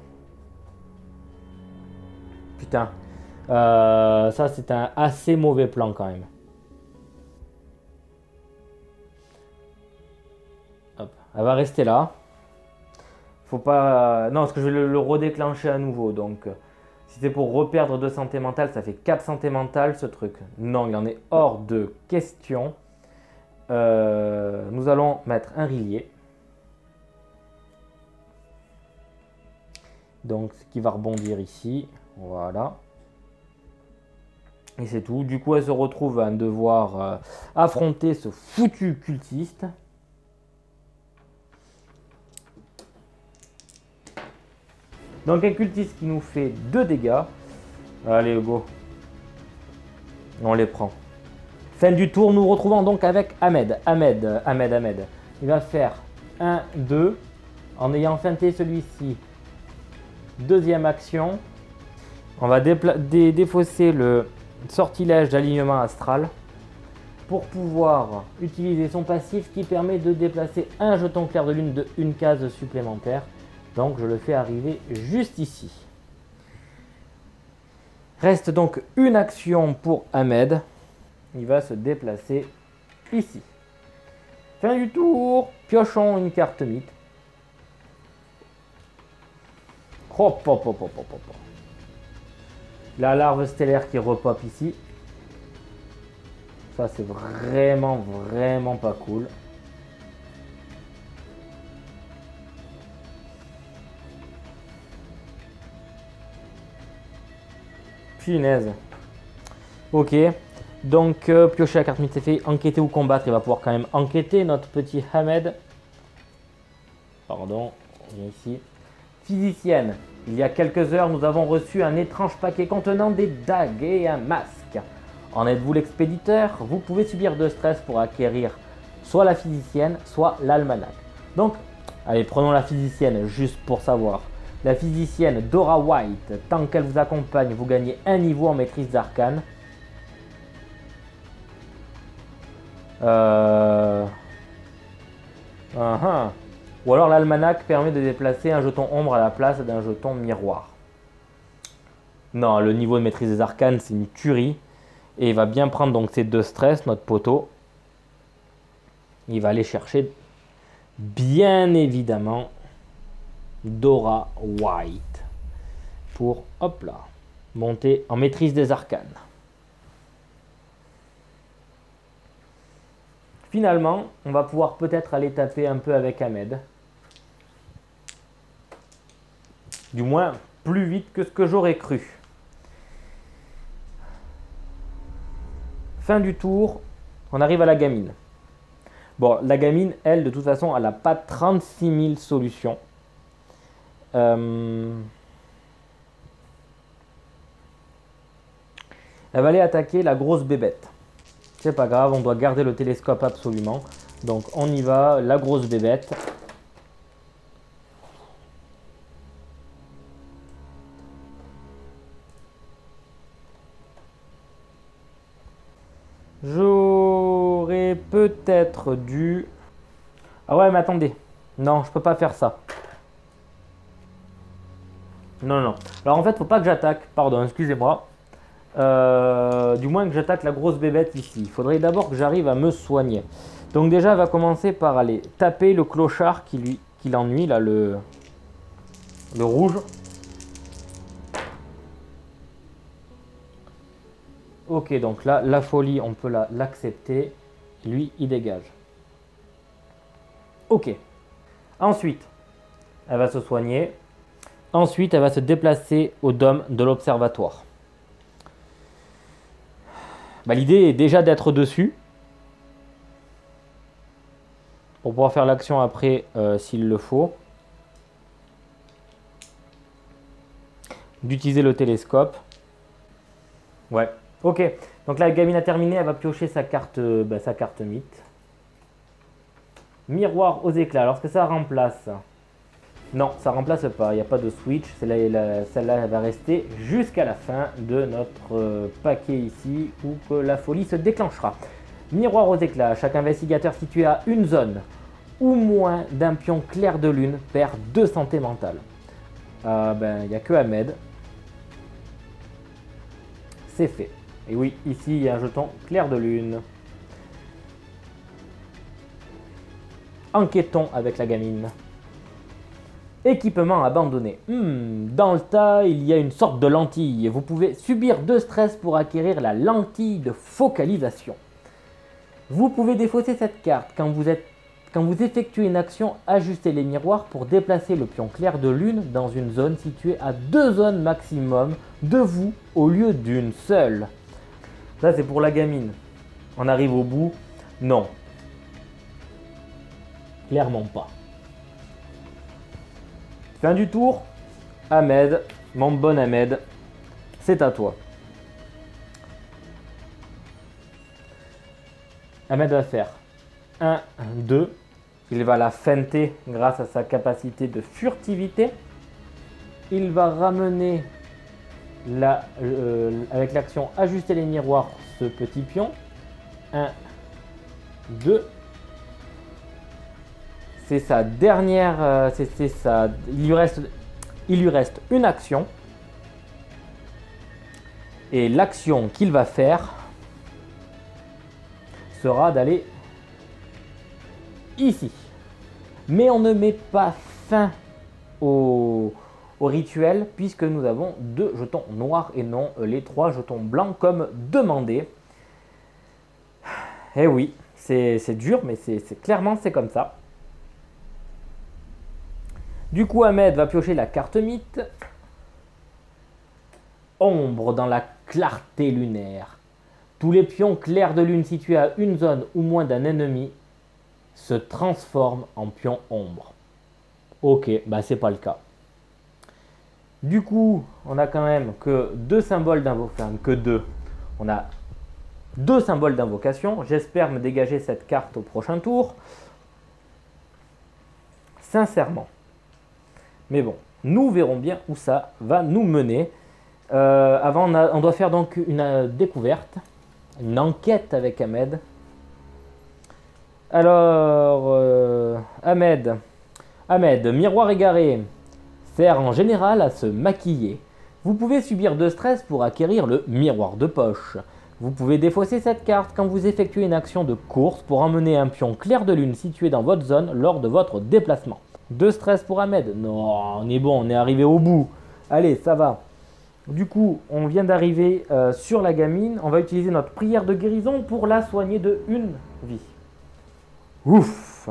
Putain. Ça, c'est un assez mauvais plan quand même. Hop. Elle va rester là. Faut pas... Non, parce que je vais le redéclencher à nouveau. Donc, si c'est pour reperdre 2 santé mentale, ça fait 4 santé mentale ce truc. Non, il en est hors de question. Nous allons mettre un rillier. Donc, ce qui va rebondir ici. Voilà. Et c'est tout. Du coup, elle se retrouve à devoir affronter ce foutu cultiste. Donc, un cultiste qui nous fait 2 dégâts. Allez, go. On les prend. Fin du tour, nous retrouvons donc avec Ahmed. Ahmed. Il va faire 1, 2. En ayant feinté celui-ci. Deuxième action. On va défausser le sortilège d'alignement astral pour pouvoir utiliser son passif qui permet de déplacer un jeton clair de lune de 1 case supplémentaire. Donc je le fais arriver juste ici. Reste donc une action pour Ahmed. Il va se déplacer ici. Fin du tour. Piochons une carte mythe. Hop, hop, hop, hop, hop, hop. La larve stellaire qui repop ici. Ça, c'est vraiment, vraiment pas cool. Punaise. Ok. Donc, piocher la carte mythe, c'est fait. Enquêter ou combattre, il va pouvoir quand même enquêter, notre petit Ahmed. Pardon, on vient ici. Physicienne. Il y a quelques heures, nous avons reçu un étrange paquet contenant des dagues et un masque. En êtes-vous l'expéditeur? Vous pouvez subir de stress pour acquérir soit la physicienne, soit l'almanach. Donc, allez, prenons la physicienne juste pour savoir. La physicienne Dora White, tant qu'elle vous accompagne, vous gagnez un niveau en maîtrise d'arcane. Ou alors l'almanach permet de déplacer un jeton ombre à la place d'un jeton miroir. Non, le niveau de maîtrise des arcanes, c'est une tuerie. Et il va bien prendre donc ces 2 stress, notre poteau. Il va aller chercher, bien évidemment, Dora White. Pour, hop là, monter en maîtrise des arcanes. Finalement, on va pouvoir peut-être aller taper un peu avec Ahmed. Du moins, plus vite que ce que j'aurais cru. Fin du tour, on arrive à la gamine. Bon, la gamine, elle, de toute façon, elle n'a pas 36 000 solutions. Elle va aller attaquer la grosse bébête. C'est pas grave, on doit garder le télescope absolument. Donc on y va, la grosse bébête. J'aurais peut-être dû... Ah ouais, mais attendez. Non, je peux pas faire ça. Non, non. Alors en fait, faut pas que j'attaque. Pardon, excusez-moi. Du moins que j'attaque la grosse bébête ici. Il faudrait d'abord que j'arrive à me soigner. Donc déjà, elle va commencer par aller taper le clochard qui l'ennuie, là, le rouge. Ok, donc là, la folie, on peut l'accepter. Lui, il dégage. Ok. Ensuite, elle va se soigner. Ensuite, elle va se déplacer au dôme de l'observatoire. Bah, l'idée est déjà d'être dessus. Pour pouvoir faire l'action après s'il le faut. D'utiliser le télescope. Ouais, ok. Donc là, la gamine a terminé, elle va piocher sa carte mythe. Miroir aux éclats. Alors, est-ce que ça remplace? Non, ça remplace pas. Il n'y a pas de switch. Celle-là, elle va rester jusqu'à la fin de notre paquet ici, où que la folie se déclenchera. Miroir aux éclats. Chaque investigateur situé à une zone ou moins d'un pion clair de lune perd 2 santé mentale. Il n'y a que Ahmed. C'est fait. Et oui, ici, il y a un jeton clair de lune. Enquêtons avec la gamine. Équipement abandonné. Dans le tas, il y a une sorte de lentille. Vous pouvez subir 2 stress pour acquérir la lentille de focalisation. Vous pouvez défausser cette carte quand vous effectuez une action, ajustez les miroirs pour déplacer le pion clair de lune dans une zone située à 2 zones maximum de vous au lieu d'une seule. Ça, c'est pour la gamine. On arrive au bout. Non. Clairement pas. Fin du tour. Ahmed, mon bon Ahmed, c'est à toi. Ahmed va faire 1, 2. Il va la feinter grâce à sa capacité de furtivité. Il va ramener avec l'action ajuster les miroirs ce petit pion. 1, 2. C'est sa dernière. Il lui reste une action. Et l'action qu'il va faire sera d'aller ici. Mais on ne met pas fin au rituel puisque nous avons 2 jetons noirs et non les 3 jetons blancs comme demandé. Eh oui, c'est dur, mais clairement c'est comme ça. Du coup, Ahmed va piocher la carte mythe. Ombre dans la clarté lunaire. Tous les pions clairs de lune situés à une zone ou moins d'un ennemi se transforment en pions ombre. Ok, c'est pas le cas. Du coup, on a quand même que 2 symboles d'invocation. Enfin, que 2. On a 2 symboles d'invocation. J'espère me dégager cette carte au prochain tour. Sincèrement. Mais bon, nous verrons bien où ça va nous mener. Avant, on doit faire donc une découverte, une enquête avec Ahmed. Alors, Ahmed, miroir égaré, sert en général à se maquiller. Vous pouvez subir 2 stress pour acquérir le miroir de poche. Vous pouvez défausser cette carte quand vous effectuez une action de course pour emmener un pion clair de lune situé dans votre zone lors de votre déplacement. 2 stress pour Ahmed. Non, on est bon, on est arrivé au bout. Allez, ça va. Du coup, on vient d'arriver sur la gamine. On va utiliser notre prière de guérison pour la soigner de 1 vie. Ouf!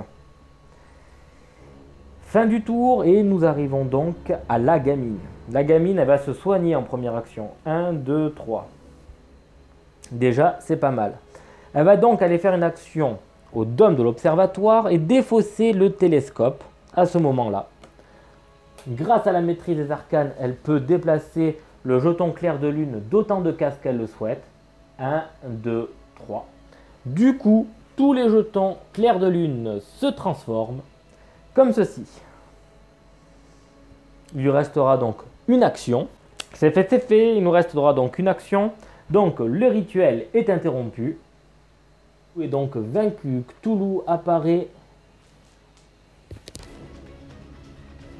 Fin du tour et nous arrivons donc à la gamine. La gamine, elle va se soigner en première action. 1, 2, 3. Déjà, c'est pas mal. Elle va donc aller faire une action au dôme de l'observatoire et défausser le télescope à ce moment-là. Grâce à la maîtrise des arcanes, elle peut déplacer le jeton clair de lune d'autant de cases qu'elle le souhaite. 1, 2, 3. Du coup, tous les jetons clairs de lune se transforment comme ceci. Il lui restera donc une action. C'est fait, c'est fait. Il nous restera donc une action. Donc le rituel est interrompu. Et donc vaincu, Cthulhu apparaît.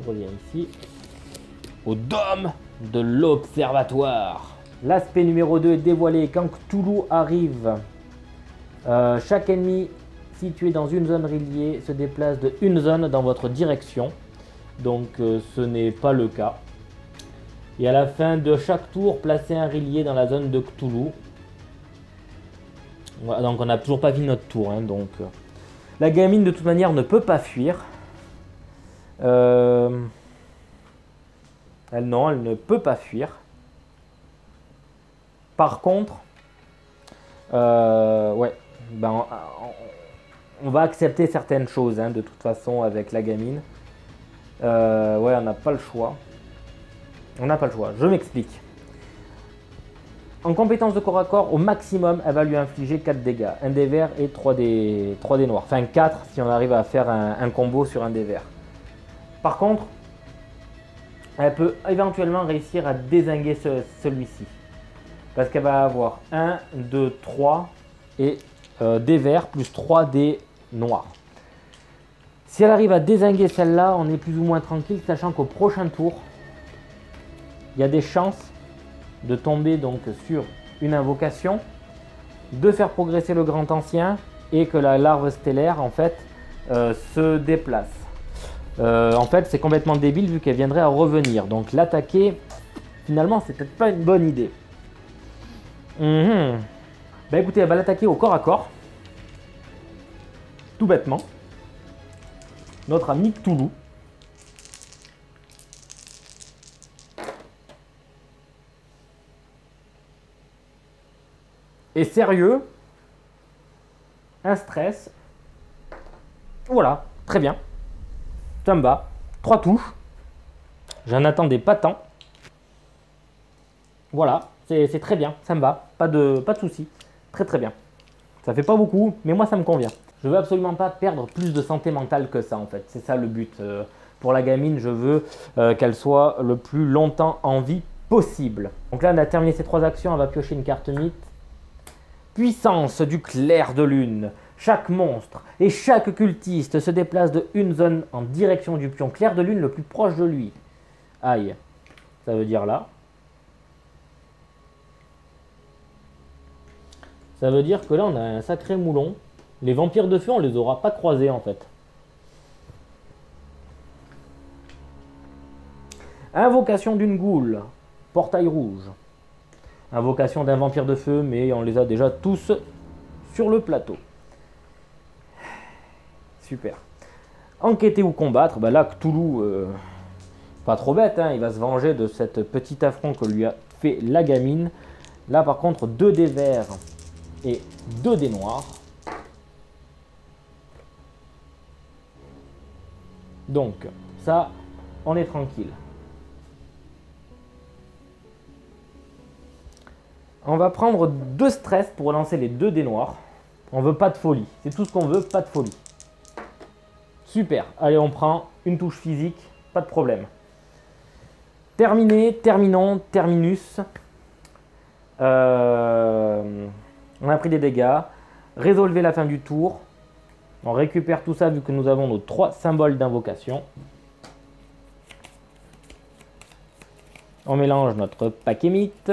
Je reviens ici. Au dôme de l'observatoire. L'aspect numéro 2 est dévoilé quand Cthulhu arrive. Chaque ennemi situé dans une zone reliée se déplace de une zone dans votre direction. Donc ce n'est pas le cas. Et à la fin de chaque tour, placez un relié dans la zone de Cthulhu. Voilà, donc on n'a toujours pas vu notre tour. Donc la gamine de toute manière ne peut pas fuir. Elle ne peut pas fuir. Par contre, Ouais, ben, on va accepter certaines choses hein, de toute façon avec la gamine. Ouais, on n'a pas le choix. On n'a pas le choix, je m'explique. En compétence de corps à corps, au maximum, elle va lui infliger 4 dégâts. Un dé vert et 3 dés noirs. Enfin 4 si on arrive à faire un combo sur un dé vert. Par contre, elle peut éventuellement réussir à dézinguer celui-ci. Parce qu'elle va avoir 1, 2, 3 et dés verts plus 3 dés noirs. Si elle arrive à dézinguer celle-là, on est plus ou moins tranquille, sachant qu'au prochain tour, il y a des chances de tomber donc sur une invocation, de faire progresser le grand ancien et que la larve stellaire en fait se déplace. En fait c'est complètement débile vu qu'elle viendrait à revenir, donc l'attaquer finalement c'est peut-être pas une bonne idée. Bah écoutez, elle va l'attaquer au corps à corps, tout bêtement, notre ami Cthulhu. Et sérieux, un stress, voilà, très bien, ça me va, 3 touches, j'en attendais pas tant, voilà, c'est très bien, ça me va, pas de soucis, très très bien, ça fait pas beaucoup, mais moi ça me convient. Je veux absolument pas perdre plus de santé mentale que ça en fait, c'est ça le but, pour la gamine je veux qu'elle soit le plus longtemps en vie possible. Donc là on a terminé ces 3 actions, on va piocher une carte mythe. Puissance du clair de lune. Chaque monstre et chaque cultiste se déplace de une zone en direction du pion clair de lune le plus proche de lui. Aïe, ça veut dire là. Ça veut dire que là on a un sacré moulon. Les vampires de feu on les aura pas croisés en fait. Invocation d'une goule. Portail rouge. Invocation d'un vampire de feu, mais on les a déjà tous sur le plateau. Super. Enquêter ou combattre, bah là Cthulhu, pas trop bête, hein, il va se venger de cette petit affront que lui a fait la gamine. Là par contre 2 dés verts et 2 dés noirs. Donc ça, on est tranquille. On va prendre 2 stress pour relancer les 2 dés noirs. On veut pas de folie. C'est tout ce qu'on veut, pas de folie. Super. Allez, on prend une touche physique, pas de problème. Terminé, terminons, terminus. On a pris des dégâts. Résolvez la fin du tour. On récupère tout ça vu que nous avons nos 3 symboles d'invocation. On mélange notre paquet mythe.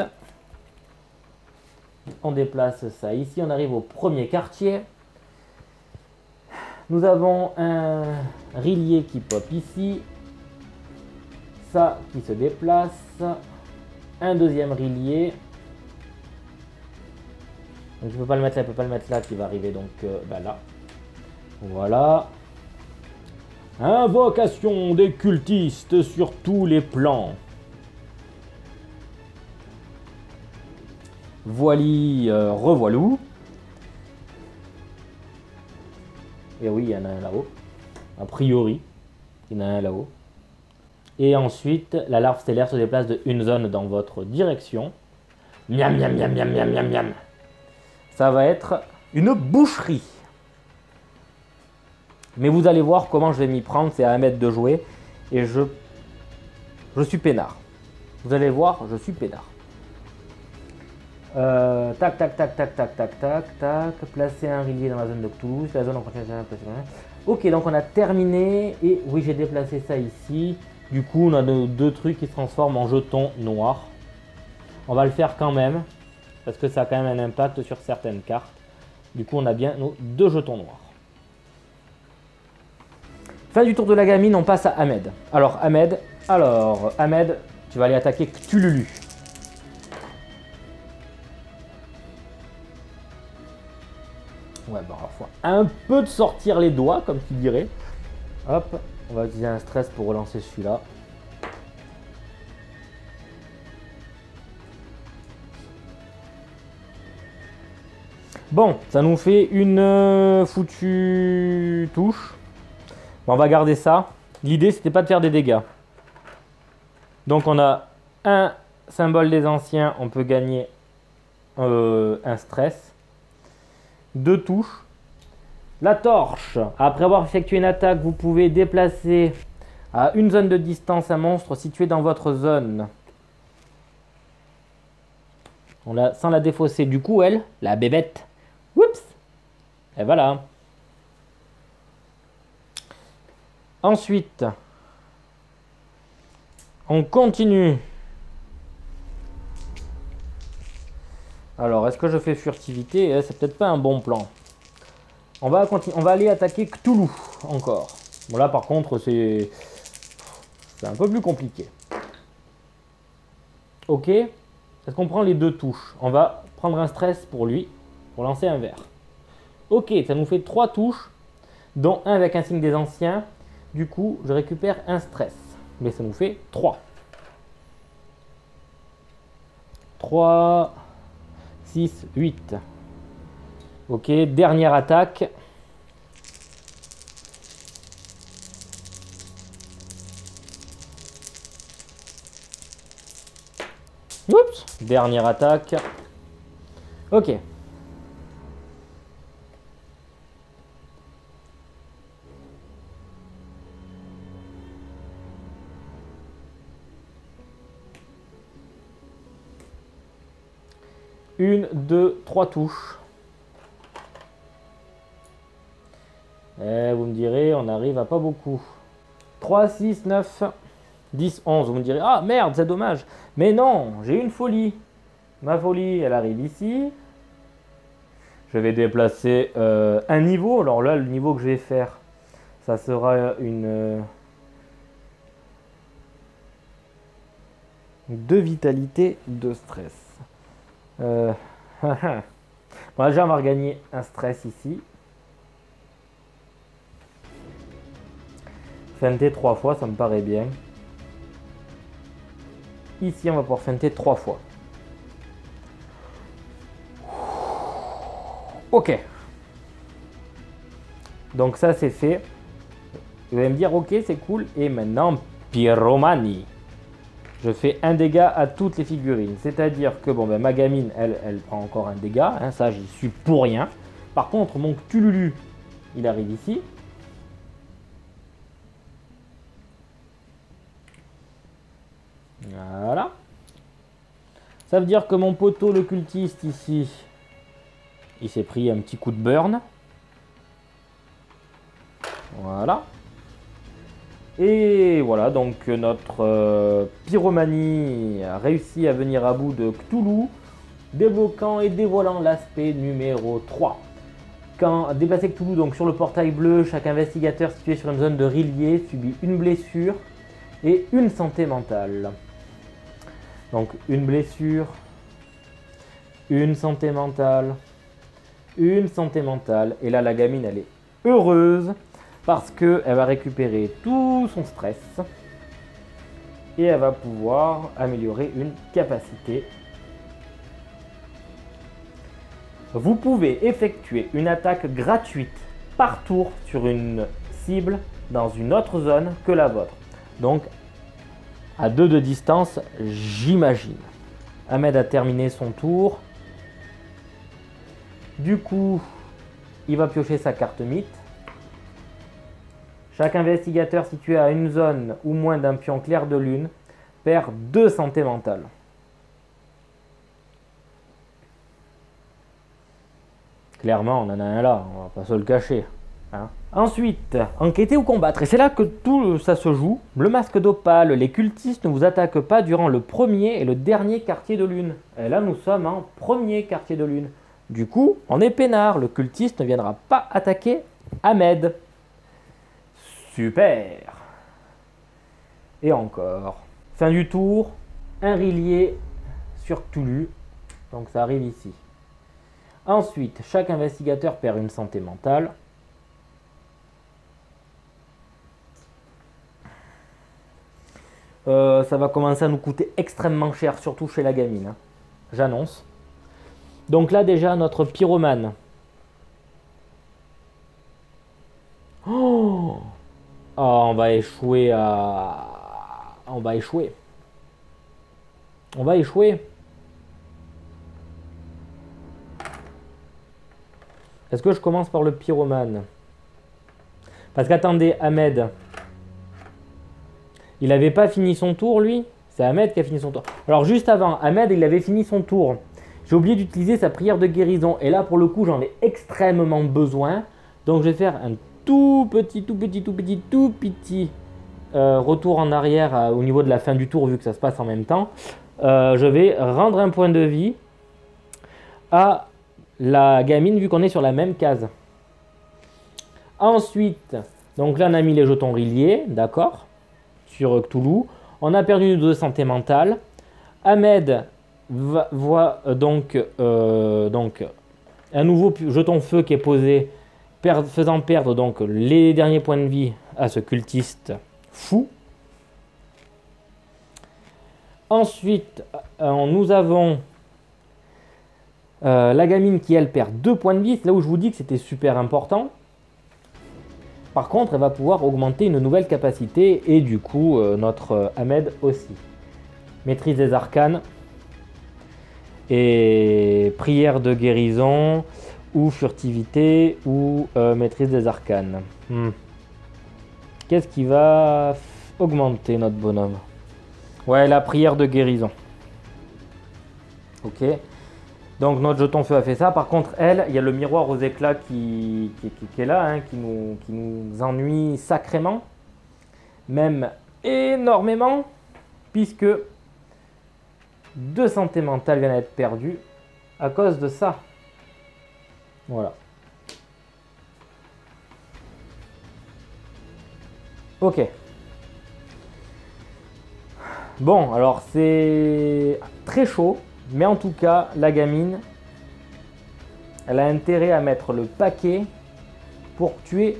On déplace ça ici, on arrive au premier quartier. Nous avons un rillier qui pop ici. Ça qui se déplace. Un deuxième rillier. Donc, je ne peux pas le mettre là, je peux pas le mettre là qui va arriver donc bah là. Voilà. Invocation des cultistes sur tous les plans. Voili, revoilou. Et oui, il y en a un là-haut. A priori, il y en a un là-haut. Et ensuite, la larve stellaire se déplace de une zone dans votre direction. Miam, miam, miam, miam, miam, miam, miam. Ça va être une boucherie. Mais vous allez voir comment je vais m'y prendre. C'est à 1 mètre de jouer. Et je suis peinard. Vous allez voir, je suis peinard. Tac, tac, tac, tac, tac, tac, tac, tac. Placer un rillier dans la zone de Cthulhu. La zone en continue. Ok, donc on a terminé. Et oui, j'ai déplacé ça ici. Du coup, on a nos 2 trucs qui se transforment en jetons noirs. On va le faire quand même. Parce que ça a quand même un impact sur certaines cartes. Du coup, on a bien nos 2 jetons noirs. Fin du tour de la gamine, on passe à Ahmed. Alors, Ahmed, tu vas aller attaquer Cthulhu. Ouais, bon, alors faut un peu de sortir les doigts, comme tu dirais. Hop, on va utiliser un stress pour relancer celui-là. Bon, ça nous fait une foutue touche. Bon, on va garder ça. L'idée, c'était pas de faire des dégâts. Donc, on a un symbole des anciens. On peut gagner un stress. 2 touches. La torche. Après avoir effectué une attaque, vous pouvez déplacer à une zone de distance un monstre situé dans votre zone. Sans la défausser. Du coup, elle, la bébête. Oups. Et voilà. Ensuite, on continue. Alors, est-ce que je fais furtivité? C'est peut-être pas un bon plan. On va aller attaquer Cthulhu encore. Bon, là, par contre, c'est un peu plus compliqué. Ok. Est-ce qu'on prend les 2 touches? On va prendre un stress pour lui, pour lancer un verre. Ok, ça nous fait 3 touches, dont un avec un signe des anciens. Du coup, je récupère un stress. Mais ça nous fait 3. 3, 6, 8. Ok, dernière attaque. Oups, dernière attaque. Ok. Une, 2, 3 touches. Vous me direz, on arrive à pas beaucoup. 3, 6, 9, 10, 11. Vous me direz, ah merde, c'est dommage. Mais non, j'ai une folie. Ma folie, elle arrive ici. Je vais déplacer un niveau. Alors là, le niveau que je vais faire, ça sera une 2 vitalité, 2 stress. Bon, déjà, on va regagner un stress ici. Feinter 3 fois, ça me paraît bien. Ici, on va pouvoir feinter 3 fois. Ok. Donc ça, c'est fait. Vous allez me dire, ok, c'est cool. Et maintenant, pyromanie. Je fais un dégât à toutes les figurines. C'est-à-dire que bon, ben, ma gamine, elle prend encore un dégât. Hein, ça, j'y suis pour rien. Par contre, mon Cthulhu, il arrive ici. Voilà. Ça veut dire que mon poteau, le cultiste, ici, il s'est pris un petit coup de burn. Voilà. Et voilà, donc notre pyromanie a réussi à venir à bout de Cthulhu, débloquant et dévoilant l'aspect numéro 3. Quand déplacer Cthulhu donc sur le portail bleu, chaque investigateur situé sur une zone de Rillier subit une blessure et une santé mentale. Donc une blessure, une santé mentale, une santé mentale. Et là, la gamine, elle est heureuse parce qu'elle va récupérer tout son stress et elle va pouvoir améliorer une capacité. Vous pouvez effectuer une attaque gratuite par tour sur une cible dans une autre zone que la vôtre. Donc, à 2 de distance, j'imagine. Ahmed a terminé son tour. Du coup, il va piocher sa carte mythe. Chaque investigateur situé à une zone ou moins d'un pion clair de lune perd 2 santé mentale. Clairement, on en a un là, on va pas se le cacher. Hein. Ensuite, enquêter ou combattre. Et c'est là que tout ça se joue. Le masque d'opale, les cultistes ne vous attaquent pas durant le premier et le dernier quartier de lune. Et là, nous sommes en premier quartier de lune. Du coup, on est peinard. Le cultiste ne viendra pas attaquer Ahmed. Super. Et encore. Fin du tour. Un rillier sur Cthulhu. Donc ça arrive ici. Ensuite, chaque investigateur perd une santé mentale. Ça va commencer à nous coûter extrêmement cher, surtout chez la gamine. Hein. J'annonce. Donc là déjà, notre pyromane Oh, ah, on va échouer à... On va échouer. On va échouer. Est-ce que je commence par le pyromane? Parce qu'attendez, Ahmed. Il n'avait pas fini son tour, lui? C'est Ahmed qui a fini son tour. Alors, juste avant, Ahmed, il avait fini son tour. J'ai oublié d'utiliser sa prière de guérison. Et là, pour le coup, j'en ai extrêmement besoin. Donc, je vais faire un tout petit retour en arrière au niveau de la fin du tour, vu que ça se passe en même temps. Je vais rendre un point de vie à la gamine, vu qu'on est sur la même case. Ensuite, donc là, on a mis les jetons Rillier, d'accord, sur Cthulhu. On a perdu nos 2 santé mentale. Ahmed voit donc un nouveau jeton feu qui est posé, faisant perdre donc les derniers points de vie à ce cultiste fou. Ensuite, nous avons la gamine qui, elle, perd 2 points de vie. C'est là où je vous dis que c'était super important. Par contre, elle va pouvoir augmenter une nouvelle capacité et du coup, notre Ahmed aussi. Maîtrise des arcanes et prière de guérison ou furtivité ou maîtrise des arcanes. Qu'est-ce qui va augmenter notre bonhomme? Ouais, la prière de guérison. Ok. Donc notre jeton feu a fait ça. Par contre, elle, il y a le miroir aux éclats qui est là, hein, qui nous ennuie sacrément. Même énormément. Puisque 2 santé mentale viennent d'être perdues à cause de ça. Voilà. Ok. Bon, alors c'est très chaud. Mais en tout cas, la gamine, elle a intérêt à mettre le paquet pour tuer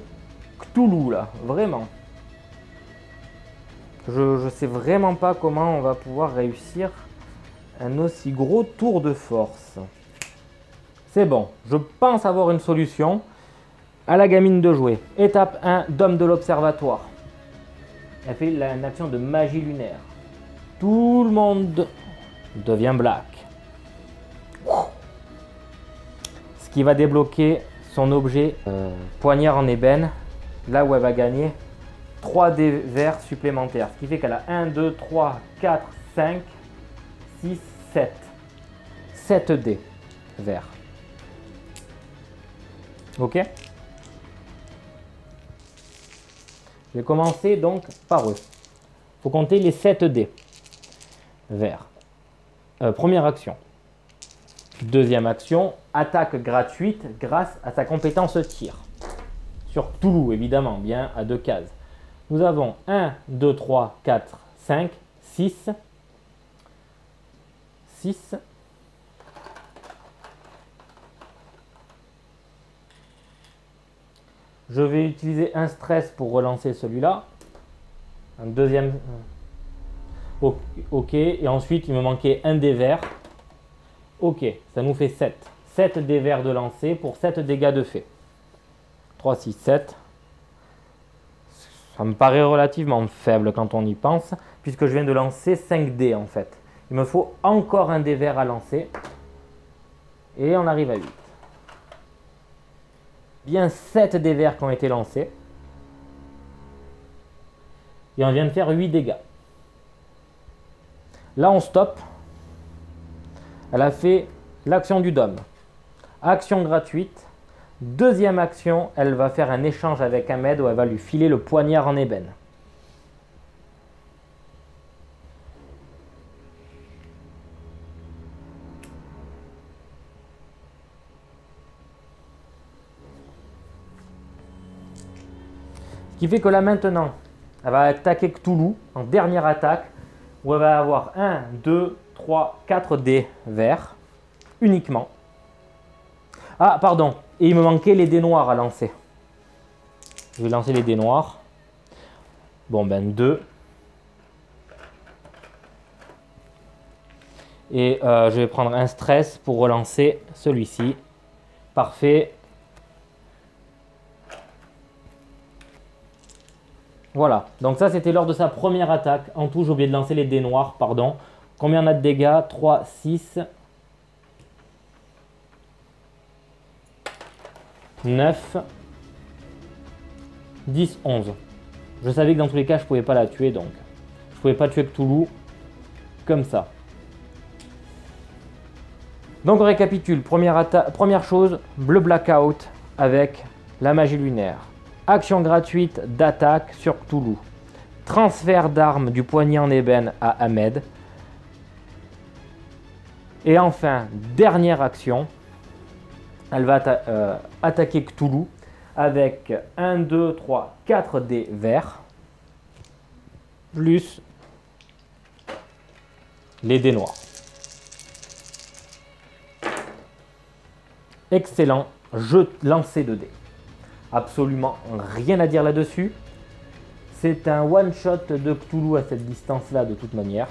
Cthulhu, là. Vraiment. Je sais vraiment pas comment on va pouvoir réussir un aussi gros tour de force. C'est bon. Je pense avoir une solution. À la gamine de jouer. Étape 1, Dôme de l'Observatoire. Elle fait une action de magie lunaire. Tout le monde devient black. Ce qui va débloquer son objet poignard en ébène, là où elle va gagner 3 dés verts supplémentaires. Ce qui fait qu'elle a 1, 2, 3, 4, 5, 6, 7. 7 dés verts. Ok? Je vais commencer donc par eux. Il faut compter les 7 dés verts. Première action. Deuxième action, attaque gratuite grâce à sa compétence tir. Sur Cthulhu, évidemment, bien à 2 cases. Nous avons 1, 2, 3, 4, 5, 6. 6. Je vais utiliser un stress pour relancer celui-là. Un deuxième. Ok, et ensuite il me manquait un dé vert. Ok, ça nous fait 7. 7 dés verts de lancer pour 7 dégâts de fait. 3, 6, 7. Ça me paraît relativement faible quand on y pense, puisque je viens de lancer 5 dés en fait. Il me faut encore un dé vert à lancer. Et on arrive à 8. Bien 7 dés verts qui ont été lancés. Et on vient de faire 8 dégâts. Là on stoppe. Elle a fait l'action du dôme. Action gratuite. Deuxième action, elle va faire un échange avec Ahmed où elle va lui filer le poignard en ébène. Ce qui fait que là maintenant, elle va attaquer Cthulhu en dernière attaque où elle va avoir 1, 2, 3, 4 dés verts uniquement. Ah, pardon. Et il me manquait les dés noirs à lancer. Je vais lancer les dés noirs. Bon, ben 2. Et je vais prendre un stress pour relancer celui-ci. Parfait. Voilà, donc ça c'était lors de sa première attaque. En tout, j'ai oublié de lancer les dés noirs, pardon. Combien on a de dégâts? 3, 6, 9, 10, 11. Je savais que dans tous les cas, je pouvais pas la tuer, donc je pouvais pas tuer Cthulhu comme ça. Donc on récapitule. Première chose, le blackout avec la magie lunaire. Action gratuite d'attaque sur Cthulhu. Transfert d'armes du poignet en ébène à Ahmed. Et enfin, dernière action, elle va attaquer Cthulhu avec 1, 2, 3, 4 dés verts, plus les dés noirs. Excellent jeu lancé de dés. Absolument rien à dire là-dessus. C'est un one-shot de Cthulhu à cette distance-là de toute manière.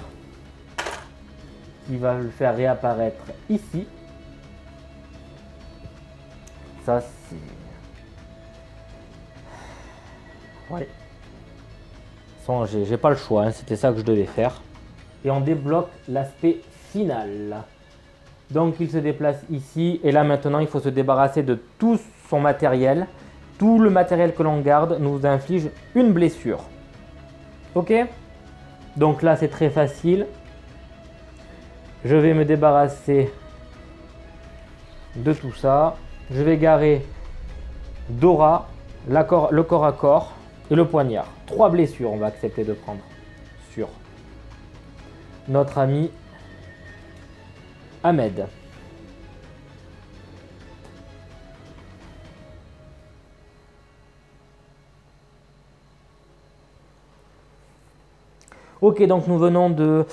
Il va le faire réapparaître ici. Ça, c'est... Ouais. J'ai pas le choix, hein. C'était ça que je devais faire. Et on débloque l'aspect final. Donc il se déplace ici. Et là maintenant, il faut se débarrasser de tout son matériel. Tout le matériel que l'on garde nous inflige une blessure. Ok? Donc là, c'est très facile. Je vais me débarrasser de tout ça. Je vais garer Dora, le corps à corps et le poignard. 3 blessures, on va accepter de prendre sur notre ami Ahmed. Ok, donc nous venons de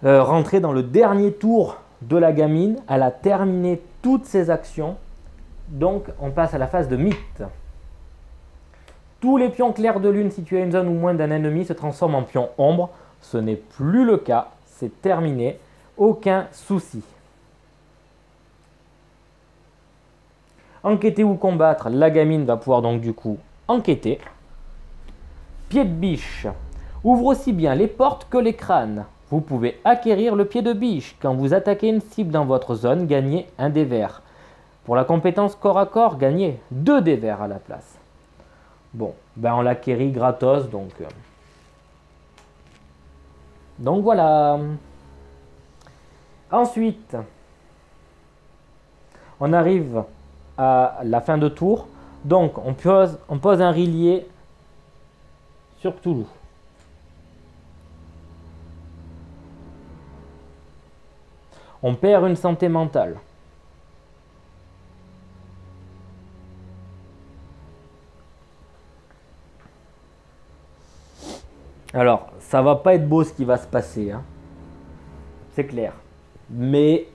rentrer dans le dernier tour de la gamine. Elle a terminé toutes ses actions. Donc on passe à la phase de mythe. Tous les pions clairs de lune situés à une zone ou moins d'un ennemi se transforment en pions ombre. Ce n'est plus le cas. C'est terminé. Aucun souci. Enquêter ou combattre, la gamine va pouvoir donc du coup enquêter. Pied de biche. Ouvre aussi bien les portes que les crânes. Vous pouvez acquérir le pied de biche. Quand vous attaquez une cible dans votre zone, gagnez un dé vert. Pour la compétence corps à corps, gagnez 2 dés verts à la place. Bon, ben on l'acquérit gratos, donc voilà. Ensuite, on arrive à la fin de tour. Donc on pose un rillier sur Cthulhu. On perd une santé mentale. Alors, ça va pas être beau ce qui va se passer, hein. C'est clair. Mais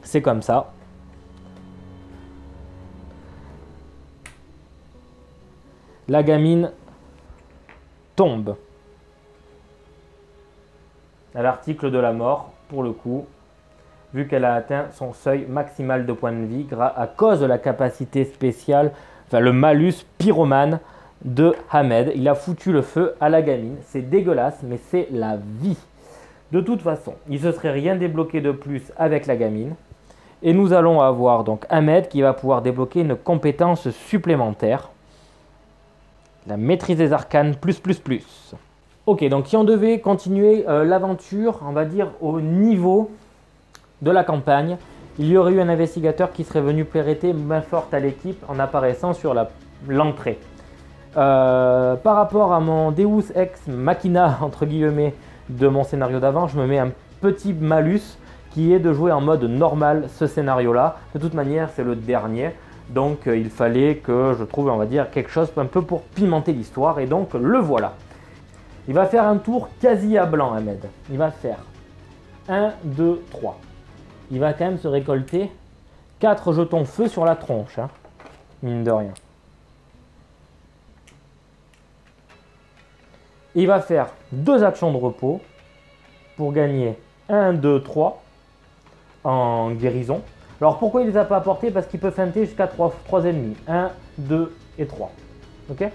c'est comme ça. La gamine tombe à l'article de la mort, pour le coup, vu qu'elle a atteint son seuil maximal de points de vie à cause de la capacité spéciale, enfin le malus pyromane de Ahmed. Il a foutu le feu à la gamine. C'est dégueulasse, mais c'est la vie. De toute façon, il ne se serait rien débloqué de plus avec la gamine. Et nous allons avoir donc Ahmed qui va pouvoir débloquer une compétence supplémentaire. La maîtrise des arcanes plus. Ok, donc si on devait continuer l'aventure, on va dire au niveau de la campagne, il y aurait eu un investigateur qui serait venu prêter main forte à l'équipe en apparaissant sur l'entrée. Par rapport à mon Deus Ex Machina, entre guillemets, de mon scénario d'avant, je me mets un petit malus qui est de jouer en mode normal ce scénario-là. De toute manière, c'est le dernier. Donc il fallait que je trouve, on va dire, quelque chose un peu pour pimenter l'histoire. Et donc le voilà. Il va faire un tour quasi à blanc, Ahmed. Il va faire 1, 2, 3. Il va quand même se récolter 4 jetons feu sur la tronche, hein, mine de rien. Il va faire 2 actions de repos pour gagner 1, 2, 3 en guérison. Alors pourquoi il ne les a pas apportés? Parce qu'il peut feinter jusqu'à 3 ennemis. 1, 2 et 3. Ok?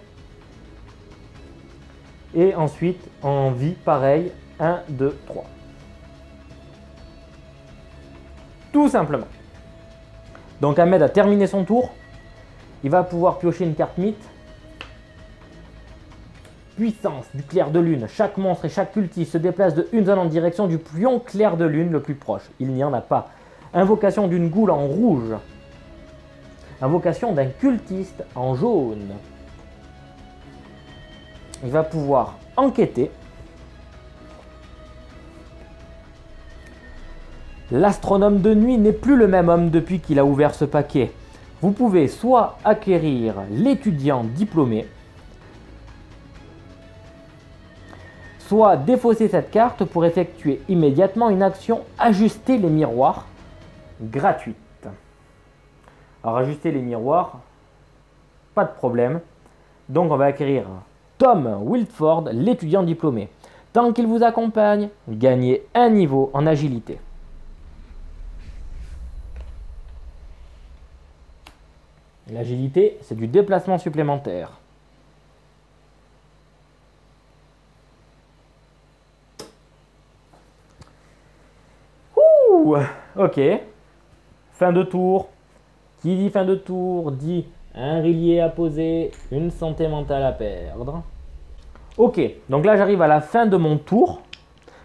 Et ensuite, en vie, pareil, 1, 2, 3. Tout simplement. Donc Ahmed a terminé son tour. Il va pouvoir piocher une carte mythe. Puissance du clair de lune. Chaque monstre et chaque cultiste se déplace de une zone en direction du pion clair de lune le plus proche. Il n'y en a pas. Invocation d'une goule en rouge. Invocation d'un cultiste en jaune. Il va pouvoir enquêter. L'astronome de nuit n'est plus le même homme depuis qu'il a ouvert ce paquet. Vous pouvez soit acquérir l'étudiant diplômé, soit défausser cette carte pour effectuer immédiatement une action ajuster les miroirs gratuite. Alors ajuster les miroirs, pas de problème. Donc on va acquérir Tom Wiltford, l'étudiant diplômé. Tant qu'il vous accompagne, gagnez un niveau en agilité. L'agilité, c'est du déplacement supplémentaire. Ouh, ok. Fin de tour. Qui dit fin de tour dit un rillier à poser, une santé mentale à perdre. Ok, donc là j'arrive à la fin de mon tour.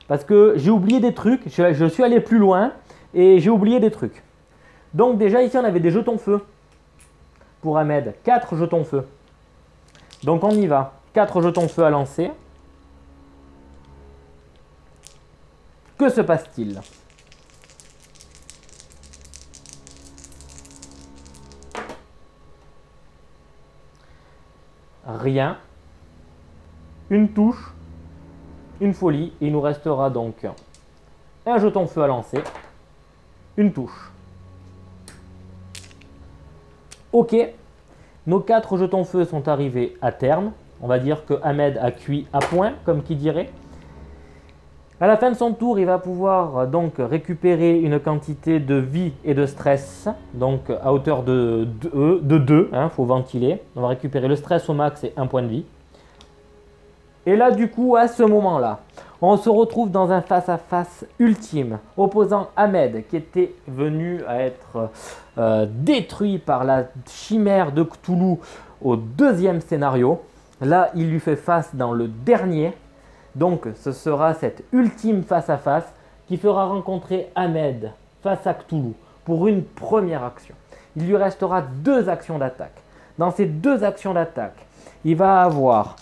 Parce que j'ai oublié des trucs. Je suis allé plus loin et j'ai oublié des trucs. Donc déjà ici on avait des jetons feu. Pour Ahmed, 4 jetons feu. Donc on y va. 4 jetons feu à lancer. Que se passe-t-il? Rien. Une touche. Une folie. Et il nous restera donc un jeton feu à lancer. Une touche. Ok, nos 4 jetons feu sont arrivés à terme. On va dire que Ahmed a cuit à point, comme qui dirait. À la fin de son tour, il va pouvoir donc récupérer une quantité de vie et de stress, donc à hauteur de 2, il faut ventiler. On va récupérer le stress au max et 1 point de vie. Et là, du coup, à ce moment-là, on se retrouve dans un face-à-face ultime, opposant Ahmed, qui était venu à être détruit par la chimère de Cthulhu au 2e scénario. Là, il lui fait face dans le dernier. Donc, ce sera cette ultime face-à-face qui fera rencontrer Ahmed face à Cthulhu pour une première action. Il lui restera 2 actions d'attaque. Dans ces 2 actions d'attaque, il va avoir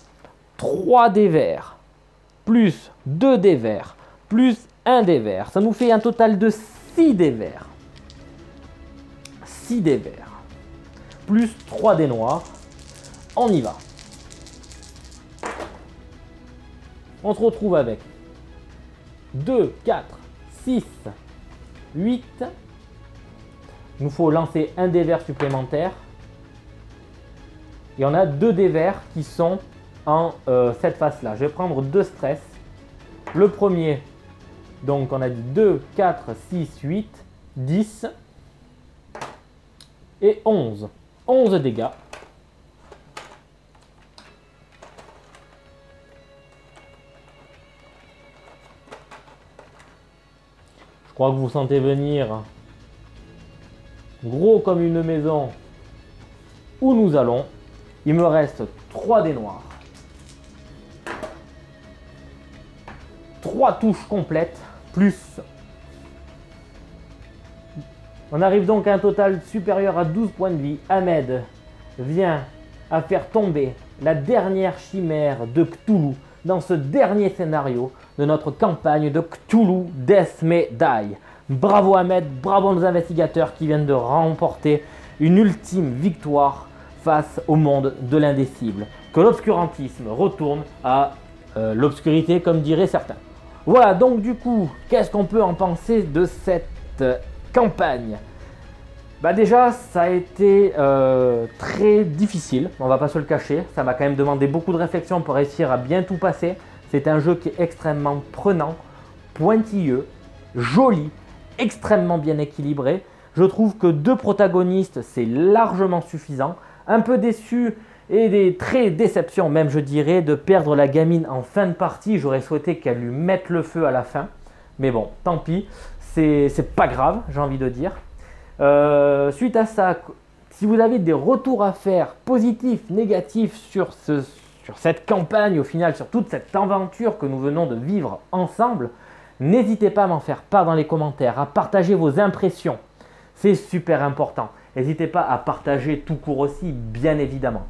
3 dés verts, plus 2 dés verts, plus 1 dé vert. Ça nous fait un total de 6 dés verts. 6 dés verts, plus 3 dés noirs. On y va. On se retrouve avec 2, 4, 6, 8. Il nous faut lancer un dé vert supplémentaire. Et on a 2 dés verts qui sont en cette face-là. Je vais prendre 2 stress. Le premier, donc on a dit 2, 4, 6, 8, 10 et 11. 11 dégâts. Je crois que vous sentez venir gros comme une maison où nous allons. Il me reste 3 dés noirs. 3 touches complètes, plus. On arrive donc à un total supérieur à 12 points de vie. Ahmed vient à faire tomber la dernière chimère de Cthulhu dans ce dernier scénario de notre campagne de Cthulhu Death May Die. Bravo Ahmed, bravo nos investigateurs qui viennent de remporter une ultime victoire face au monde de l'indicible. Que l'obscurantisme retourne à l'obscurité comme diraient certains. Voilà, donc du coup, qu'est-ce qu'on peut en penser de cette campagne? Bah déjà, ça a été très difficile, on va pas se le cacher. Ça m'a quand même demandé beaucoup de réflexion pour réussir à bien tout passer. C'est un jeu qui est extrêmement prenant, pointilleux, joli, extrêmement bien équilibré. Je trouve que 2 protagonistes, c'est largement suffisant. Un peu déçu Et des très déceptions même, je dirais, de perdre la gamine en fin de partie. J'aurais souhaité qu'elle lui mette le feu à la fin. Mais bon, tant pis, c'est pas grave, j'ai envie de dire. Suite à ça, si vous avez des retours à faire, positifs, négatifs, sur cette campagne, au final, sur toute cette aventure que nous venons de vivre ensemble, n'hésitez pas à m'en faire part dans les commentaires, à partager vos impressions. C'est super important. N'hésitez pas à partager tout court aussi, bien évidemment.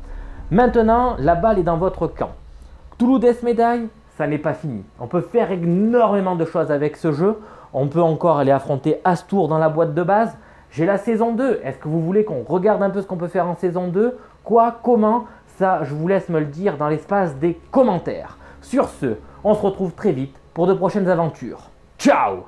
Maintenant, la balle est dans votre camp. Cthulhu Death Medaille, ça n'est pas fini. On peut faire énormément de choses avec ce jeu. On peut encore aller affronter Astur dans la boîte de base. J'ai la saison 2. Est-ce que vous voulez qu'on regarde un peu ce qu'on peut faire en saison 2? Quoi? Comment? Ça, je vous laisse me le dire dans l'espace des commentaires. Sur ce, on se retrouve très vite pour de prochaines aventures. Ciao!